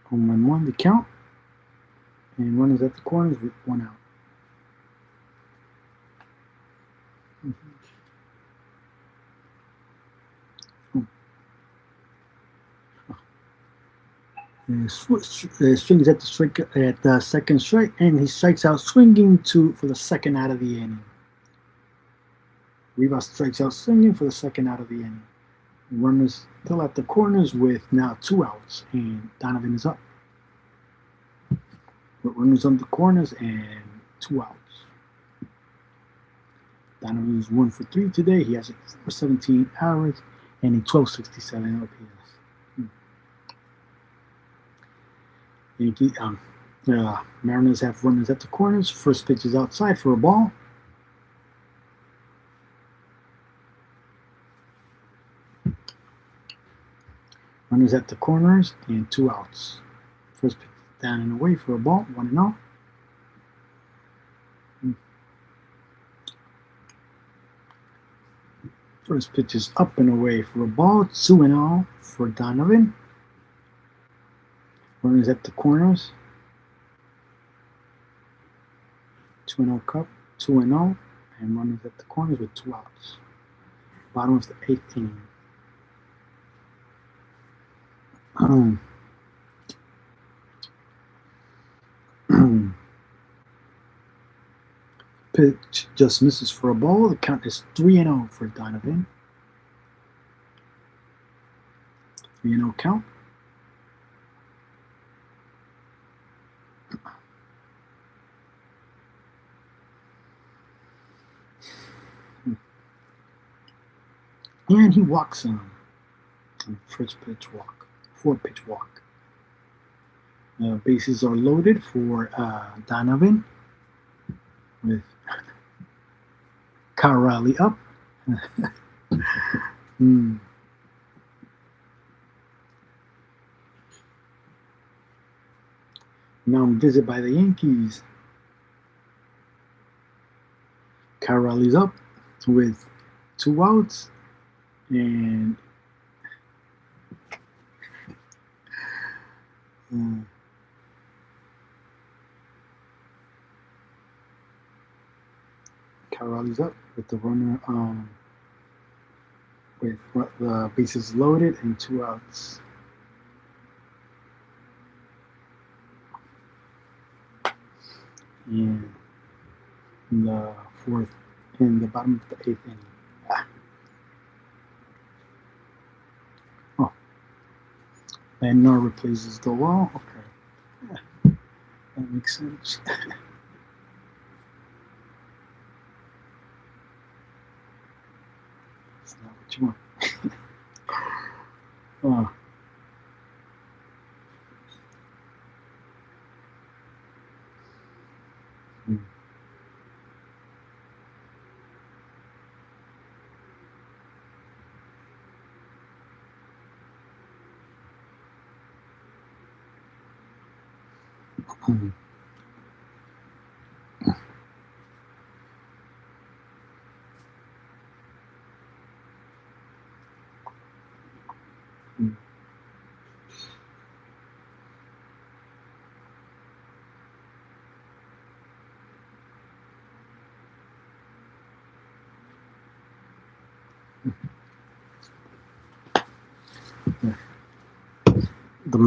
Home run one, the count. And runners at the corners with one out. Swings at the second strike, and he strikes out swinging for the second out of the inning. Rivas strikes out swinging for the second out of the inning. Runners still at the corners with now 2 outs, and Donovan is up. But runners on the corners and 2 outs. Donovan is 1 for 3 today. He has a 417 average and a 1267 OPS. Mariners have runners at the corners. First pitch is outside for a ball. Runners at the corners and 2 outs. First pitch down and away for a ball, 1-0. First pitch is up and away for a ball, 2-0 for Donovan. Runners at the corners. 2-0 Cup, 2-0, and runners at the corners with 2 outs. Bottom of the 8th inning. Pitch just misses for a ball. The count is 3-0 for Donovan. 3-0 count. And he walks him. First pitch walk. 4-pitch walk. Bases are loaded for Donovan with Kyle Riley up. Now visit by the Yankees. Kyle Riley's up with 2 outs. And Riley's up with the runner with the bases loaded and 2 outs. And in the bottom of the 8th inning. And Nar replaces the wall. Okay. Yeah, that makes sense. What you want? Mm. Mm. Mm. Yeah. The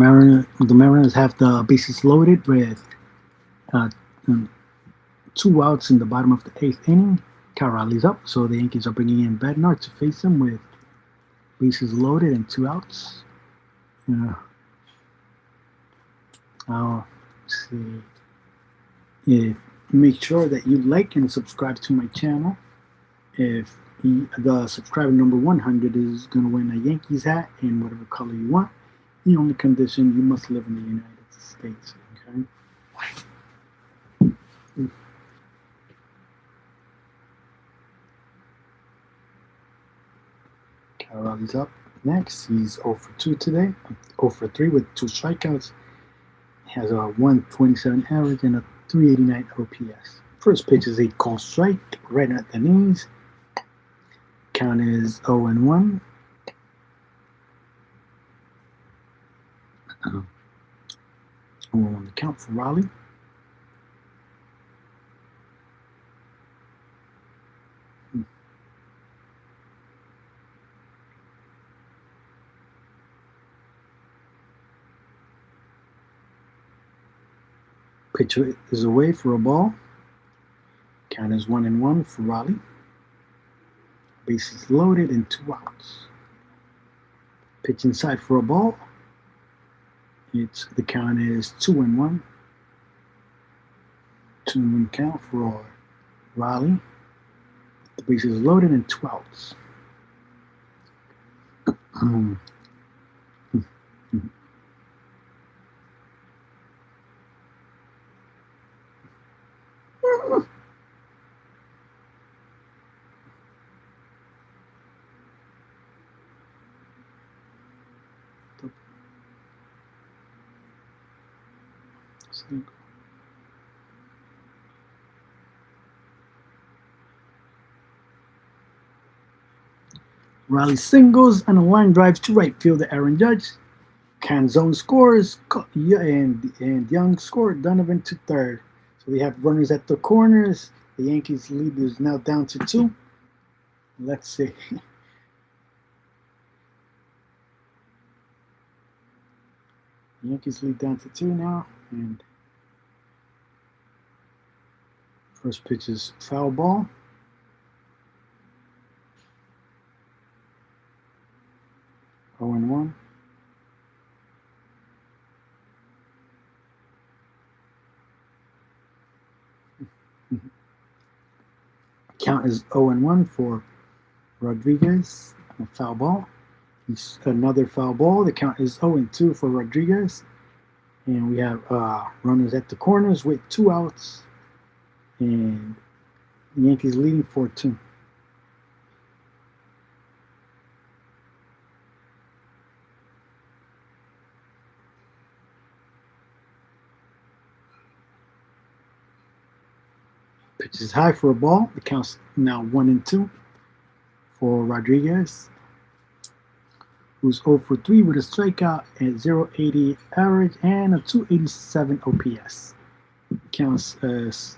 Mariners have the bases loaded with uh, um, 2 outs in the bottom of the 8th inning. Cal rallies up, so the Yankees are bringing in Bednar to face him with bases loaded and 2 outs. Yeah. I'll see. Yeah. Make sure that you like and subscribe to my channel. If the subscriber number 100 is going to win a Yankees hat in whatever color you want, the only condition, you must live in the United States. Okay. Carol's up next. He's 0 for 2 today. 0 for 3 with 2 strikeouts. He has a 127 average and a 389 OPS. First pitch is a called strike right at the knees. Count is 0 and 1. On the count for Raleigh. Pitch is away for a ball. Count is 1 and 1 for Raleigh. Bases loaded and 2 outs. Pitch inside for a ball. The count is 2 and 1. 2 and 1 count for Raleigh. The bases loaded and 2 outs. Riley singles and a line drive to right fielder Aaron Judge. Canzone scores and Young scored. Donovan to third. So they have runners at the corners. The Yankees lead is now down to 2. Let's see. The Yankees lead down to 2 now. And first pitch is foul ball. Oh and 1. Count is 0 and 1 for Rodriguez. A foul ball. Another foul ball. The count is 0 and 2 for Rodriguez. And we have runners at the corners with 2 outs. And the Yankees leading 4-2. Pitch is high for a ball. The count's now 1 and 2 for Rodriguez, who's 0 for 3 with a strikeout at 0.80 average and a 287 OPS. The count's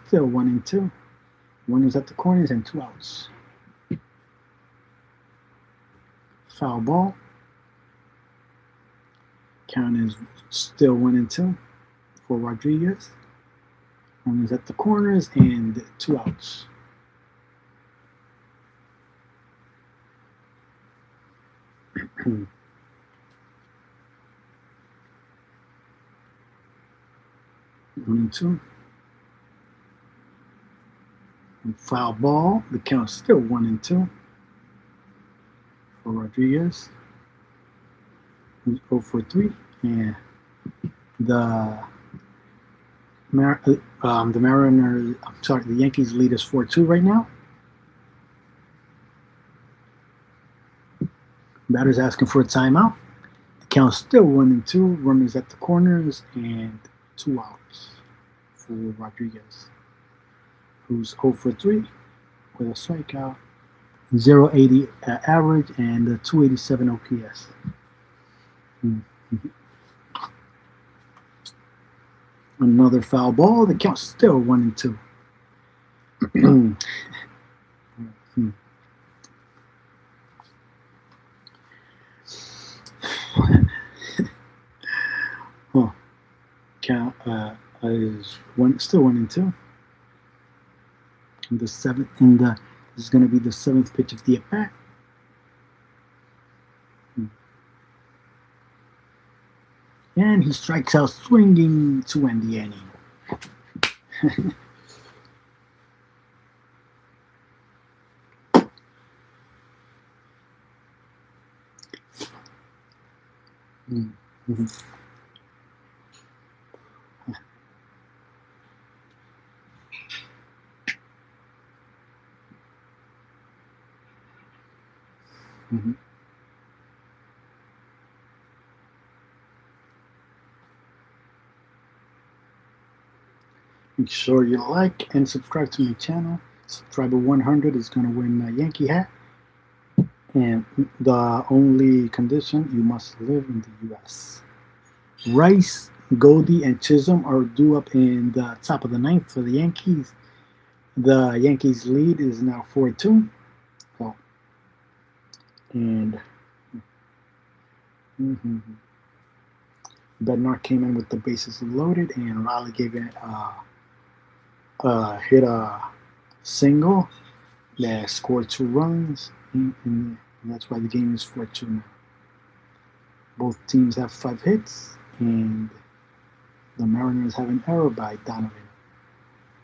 still 1 and 2. Runners at the corners and 2 outs. Foul ball. Count is still 1 and 2 for Rodriguez. Runners at the corners and 2 outs. One and 2. And foul ball. The count's still 1 and 2. for Rodriguez, who's 0 for 3, and the Mariners. I'm sorry, the Yankees lead is 4-2 right now. Batter's asking for a timeout. The count's still 1-2. Runners at the corners and 2 outs for Rodriguez, who's 0 for 3 with a strikeout, 0.80 average, and a 287 OPS. Another foul ball. The count's still 1-2. Oh, count is still 1-2. The seventh, and this is going to be the 7th pitch of the at bat. And he strikes out swinging to end the inning. Mm-hmm. Mm-hmm. Make sure you like and subscribe to my channel. Subscriber 100 is going to win a Yankee hat. And the only condition, you must live in the U.S. Rice, Goldie, and Chisholm are due up in the top of the 9th for the Yankees. The Yankees lead is now 4-2. Oh. And Bednar came in with the bases loaded, and Raleigh gave it hit a single that scored 2 runs, and that's why the game is 4-2 now. Both teams have 5 hits, and the Mariners have an error by Donovan.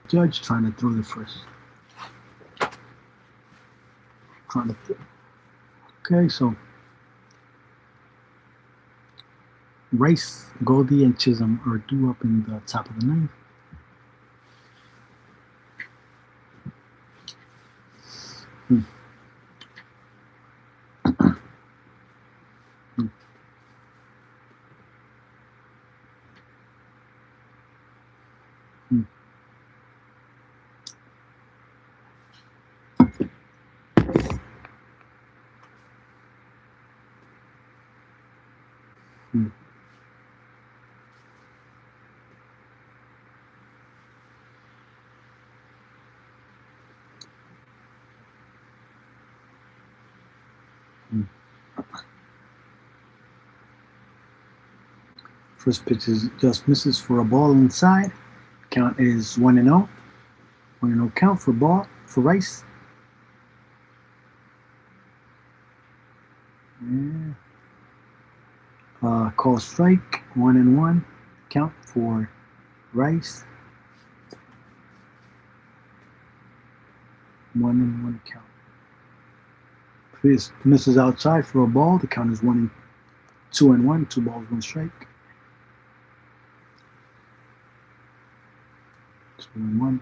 Judge trying to throw the first. Okay, so Rice, Goldie, and Chisholm are due up in the top of the 9th. First pitch is just misses for a ball inside. Count is 1-0. 1-0 count for Rice. Call strike, 1-1 count for Rice. 1-1 count. This misses outside for a ball. The count is 2-1, 2 balls, 1 strike. 2-1.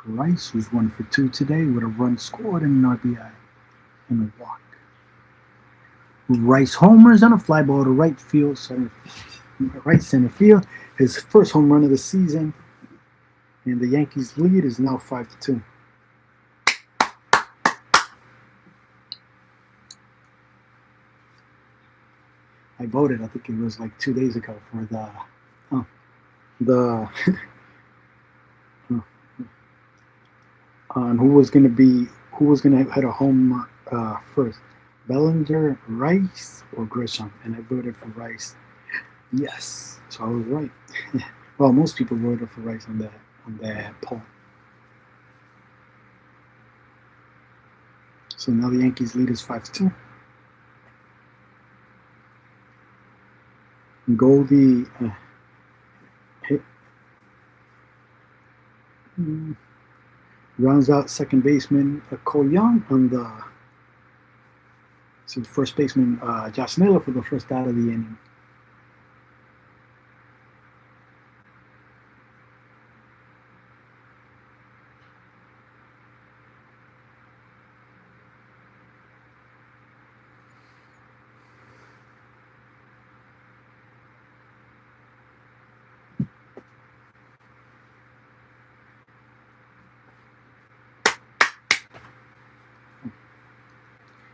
Rice, who's 1 for 2 today with a run scored and an RBI and a walk. Rice homers on a fly ball to right center field. His first home run of the season, and the Yankees' lead is now 5-2. I voted. I think it was like 2 days ago for on who was going to hit a home first, Bellinger, Rice, or Grisham, and I voted for Rice. Yes, so I was right. Well, most people voted for Rice on that poll. So now the Yankees lead is 5-2. Goldie rounds out second baseman Cole Young on the So the first baseman, Josh Naylor, for the first out of the inning.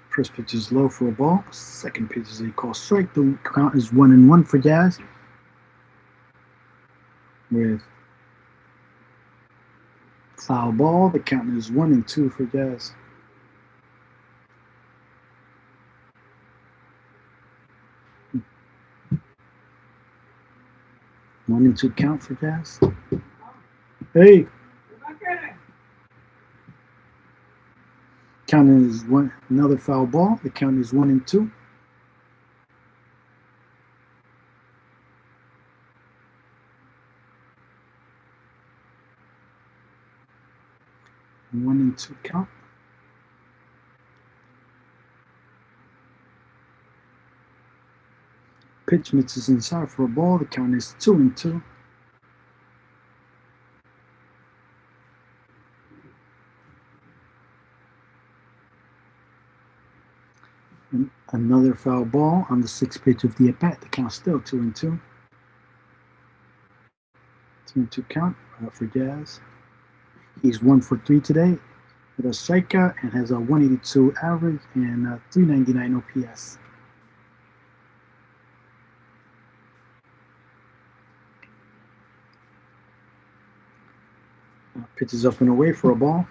First pitch is low for a ball. Second pitch is a call strike. The count is 1-1 for Jazz. With foul ball, the count is 1-2 for Jazz. One and two count for Jazz. Hey. Count is one. Another foul ball. The count is 1-2. One and two count. Pitch misses inside for a ball. The count is 2-2. And another foul ball on the sixth pitch of the at-bat. The count still 2-2. 2-2 count for Jazz. He's 1 for 3 today with a strikeout and has a 182 average and a 399 OPS. Pitches up and away for a ball.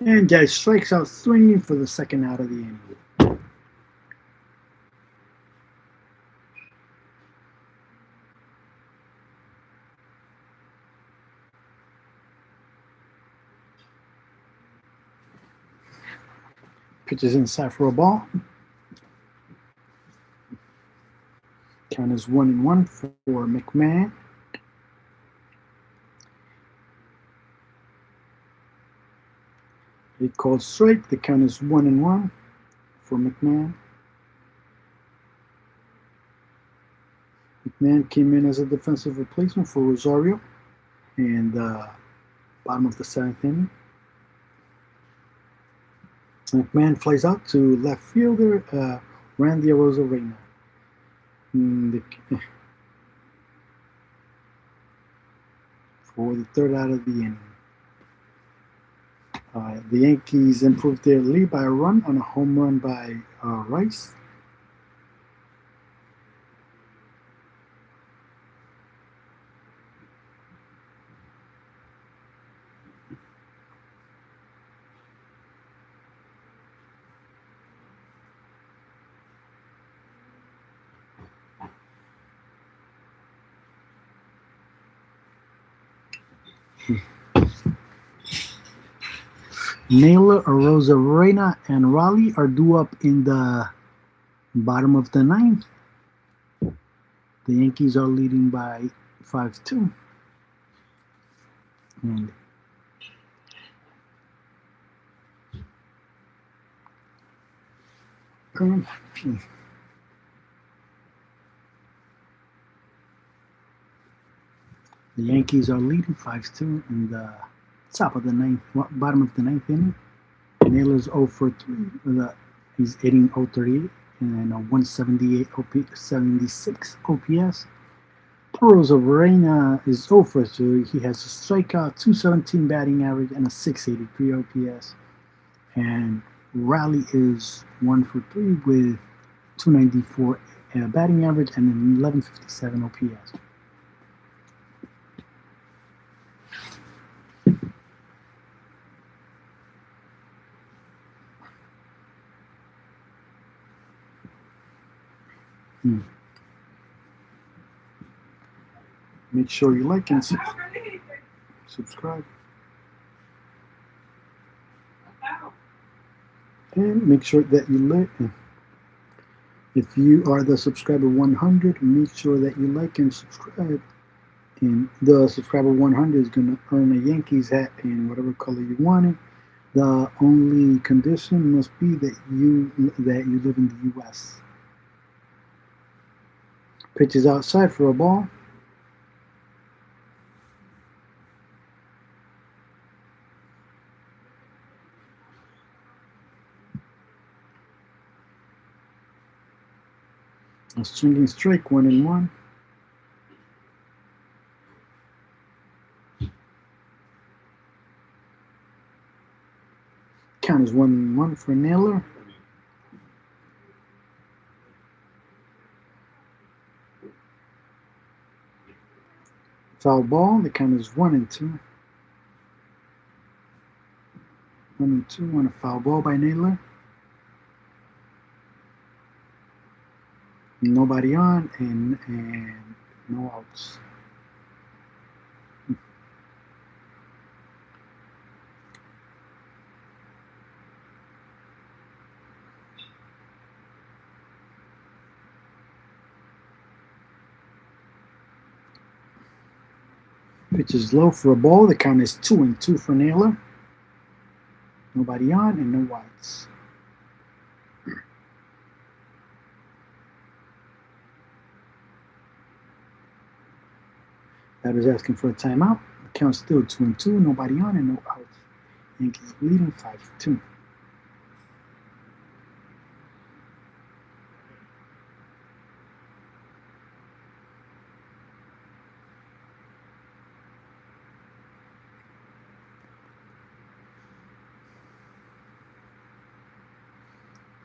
And Jazz strikes out swinging for the second out of the inning. Pitches inside for a ball. Count is 1-1 for McMahon. He called strike. The count is 1-1 for McMahon. McMahon came in as a defensive replacement for Rosario and bottom of the seventh inning. McMahon flies out to left fielder Randy Arozarena. For the third out of the inning. The Yankees improved their lead by a run on a home run by Rice. Naylor, Arozarena, and Raleigh are due up in the bottom of the ninth. The Yankees are leading by 5-2. And the Yankees are leading 5-2 in the top of the ninth, bottom of the ninth inning. Naylor's 0 for 3. He's hitting 038 and a 178 76 OPS. Arozarena is 0 for 2. He has a strikeout, 217 batting average, and a 683 OPS. And Raleigh is 1 for 3 with 294 batting average and an 1157 OPS. Make sure you like and subscribe. And make sure that you like. If you are the subscriber 100, make sure that you like and subscribe. And the subscriber 100 is going to earn a Yankees hat in whatever color you want it. The only condition must be that you live in the U.S. Pitches outside for a ball. A swinging strike, 1-1. Count is 1-1 for Naylor. Foul ball. The count is 1-2. 1-2 on a foul ball by Naylor. Nobody on and no outs. Pitch is low for a ball. The count is 2-2 for Naylor. Nobody on and no outs. Batter's asking for a timeout. The count's still 2-2. Nobody on and no outs. Yankees leading 5-2.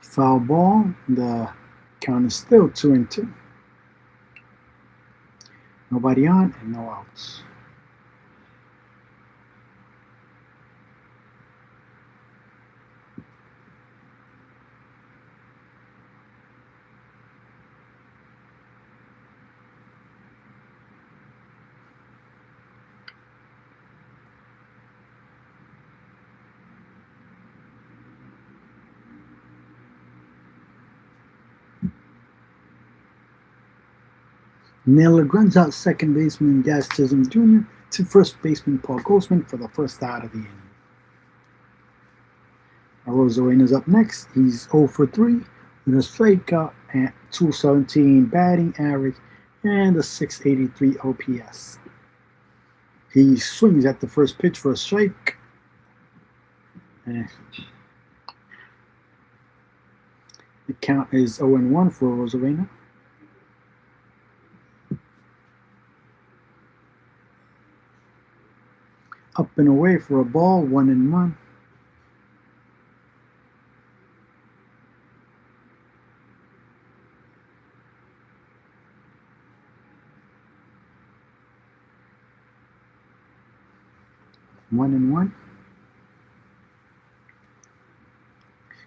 Foul ball. The count is still 2-2. Nobody on and no outs. Naylor grunts out second baseman Gas Chisholm Jr. to first baseman Paul Grossman for the first out of the inning. Rosarena's up next. He's 0 for 3 with a strikeout at 217 batting average and a 683 OPS. He swings at the first pitch for a strike. The count is 0-1 for Rosarena. Up and away for a ball, 1-1.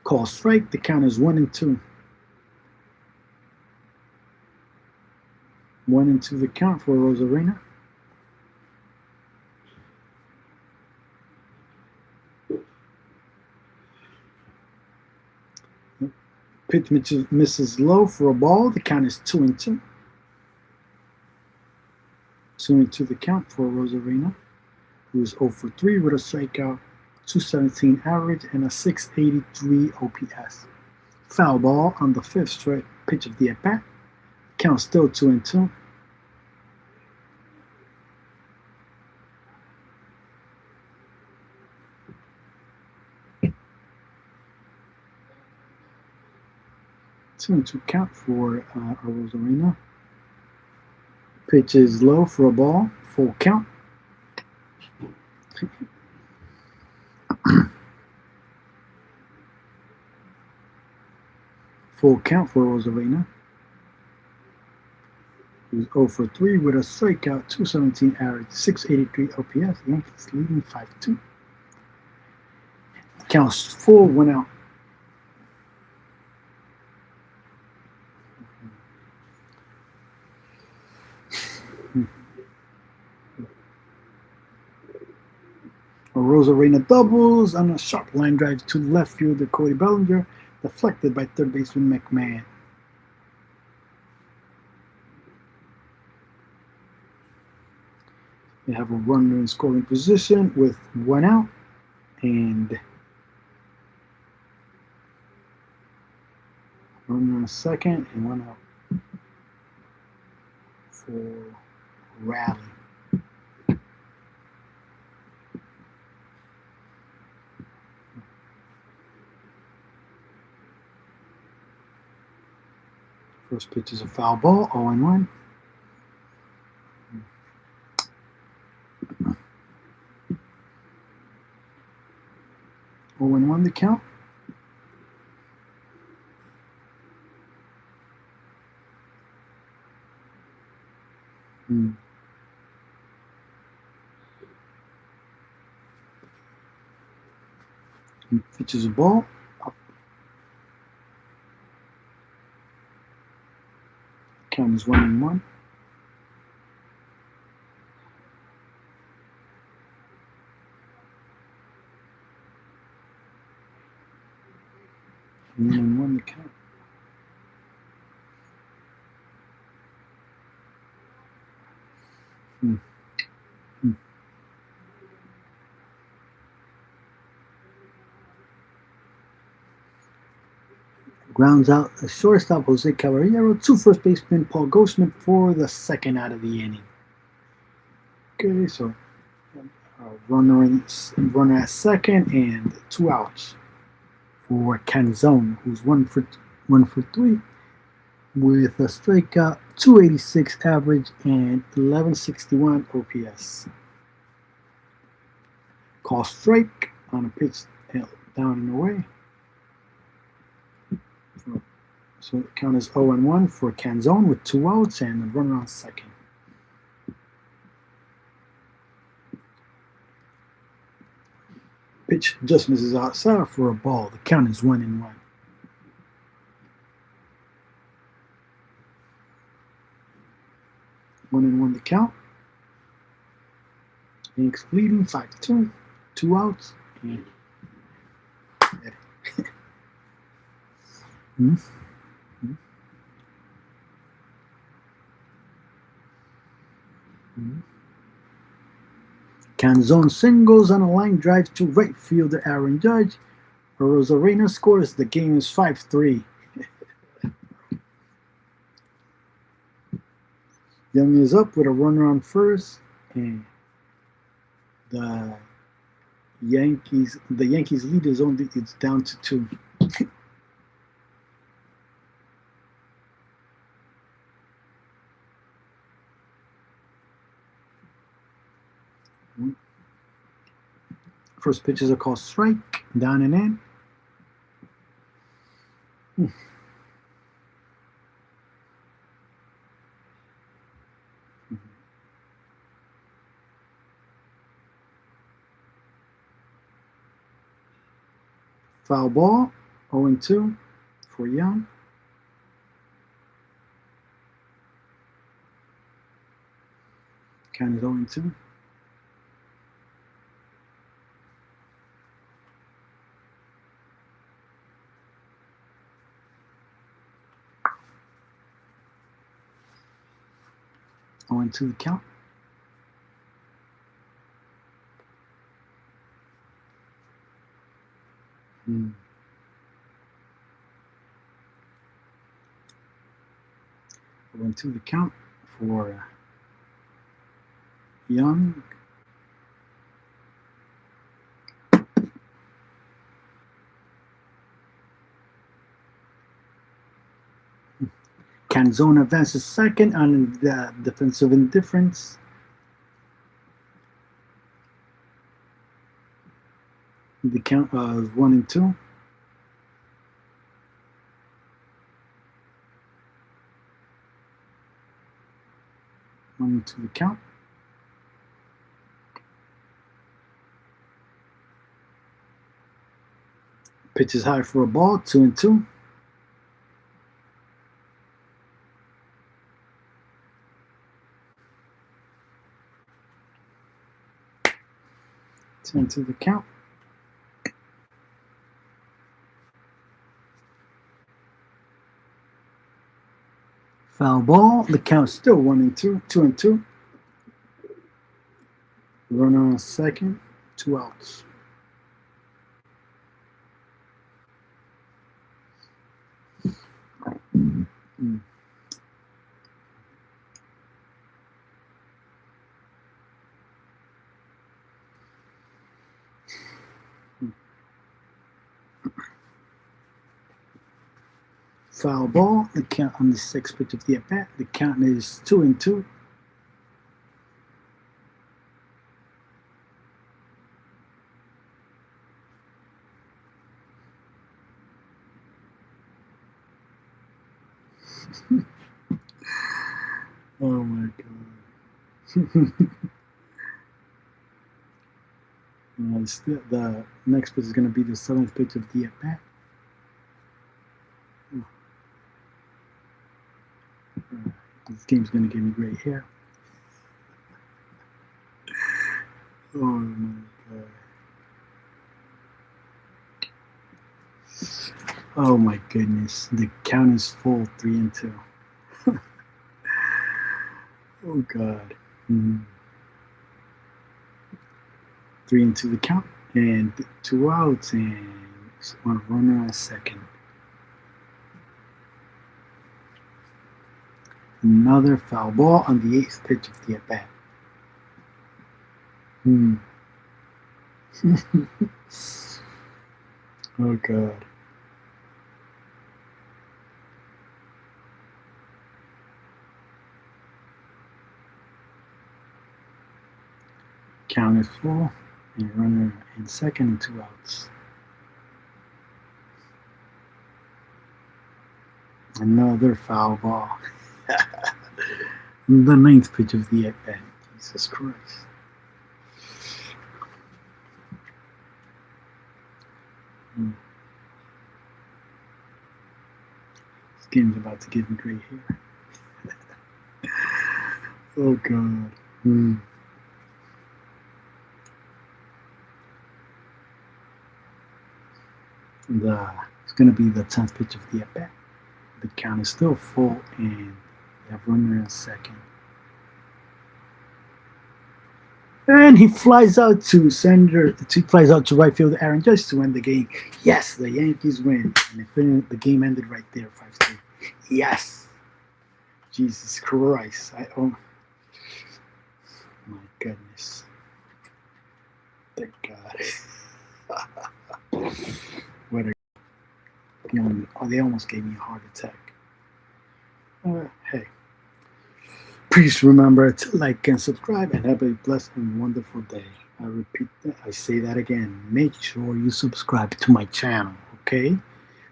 Call strike. The count is 1-2. 1-2 the count for Rosarena. Pitch misses low for a ball. The count is 2-2. 2-2 the count for Rosarena, who is 0 for 3 with a strikeout, 217 average, and a 683 OPS. Foul ball on the fifth straight pitch of the at-bat. Count still 2-2. Two count for Rosarena. Pitch is low for a ball. Full count. Full count for Rosarena. He's 0 for 3 with a strikeout, 217 average, 683 OPS. Yankees leading 5-2. Counts full, 1 out. Rosarena doubles on a sharp line drive to left fielder Cody Bellinger, deflected by third baseman McMahon. They have a runner in scoring position with 1 out and runner on second and 1 out for Rally. First pitch is a foul ball, 0-1. Oh and 1 the count. He pitches a ball up. Count is 1-1. And then 1 the count. Grounds out a shortstop Jose Caballero to first baseman Paul Goldschmidt for the second out of the inning. Okay, so runner at second and 2 outs for Canzone, who's 1 for 3 with a strikeout, 286 average and 1161 OPS. Call strike on a pitch down and away. So the count is 0-1 for Canzone with 2 outs and a runner on second. Pitch just misses outside for a ball. The count is 1-1. 1-1 the count. Yankees leading 5-2. 2 outs. And Canzone singles on a line drive to right fielder Aaron Judge. Rosarena scores. The game is 5-3. Young is up with a runner on first, and the Yankees lead is it's down to 2. First pitch is a called strike, down and in. Foul ball, 0-2 for Young. Count is 0-2. To the count. Going to the count for Young. Canzone advances second on the defensive indifference. The count is 1-2. To the count. Pitch is high for a ball, 2-2. 10 to the count. Foul ball. The count's still 1-2, 2-2. Runner on second, 2 outs. Foul ball. The count on the 6th pitch of the at bat. The count is 2-2. Oh my god. The next pitch is going to be the 7th pitch of the at bat. This game's going to give me gray hair. Oh my god. Oh my goodness. The count is full, 3-2. Oh god. 3-2 the count, and 2 outs, and one runner on second. Another foul ball on the 8th pitch of the at bat. Oh god. Count is full, and runner in second, and 2 outs. Another foul ball. The 9th pitch of the at bat. Jesus Christ. This game's about to give me gray hair. Oh god. It's going to be the 10th pitch of the at bat. The count is still full, and we have runner in second. And he flies out to center. He flies out to right field, Aaron Judge, to end the game. Yes, the Yankees win, and the game ended right there, 5-3. Yes. Jesus Christ! Oh my goodness! Thank God. What a they almost gave me a heart attack. Hey, please remember to like and subscribe, and have a blessed and wonderful day. I repeat that. I say that again. Make sure you subscribe to my channel, okay?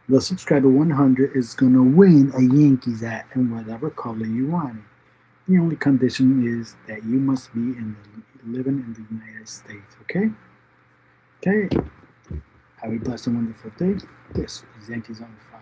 The subscriber 100 is going to win a Yankees hat in whatever color you want it. The only condition is that you must be living in the United States, okay? Okay. Have a blessed and wonderful day. This is Yankees on the Fire.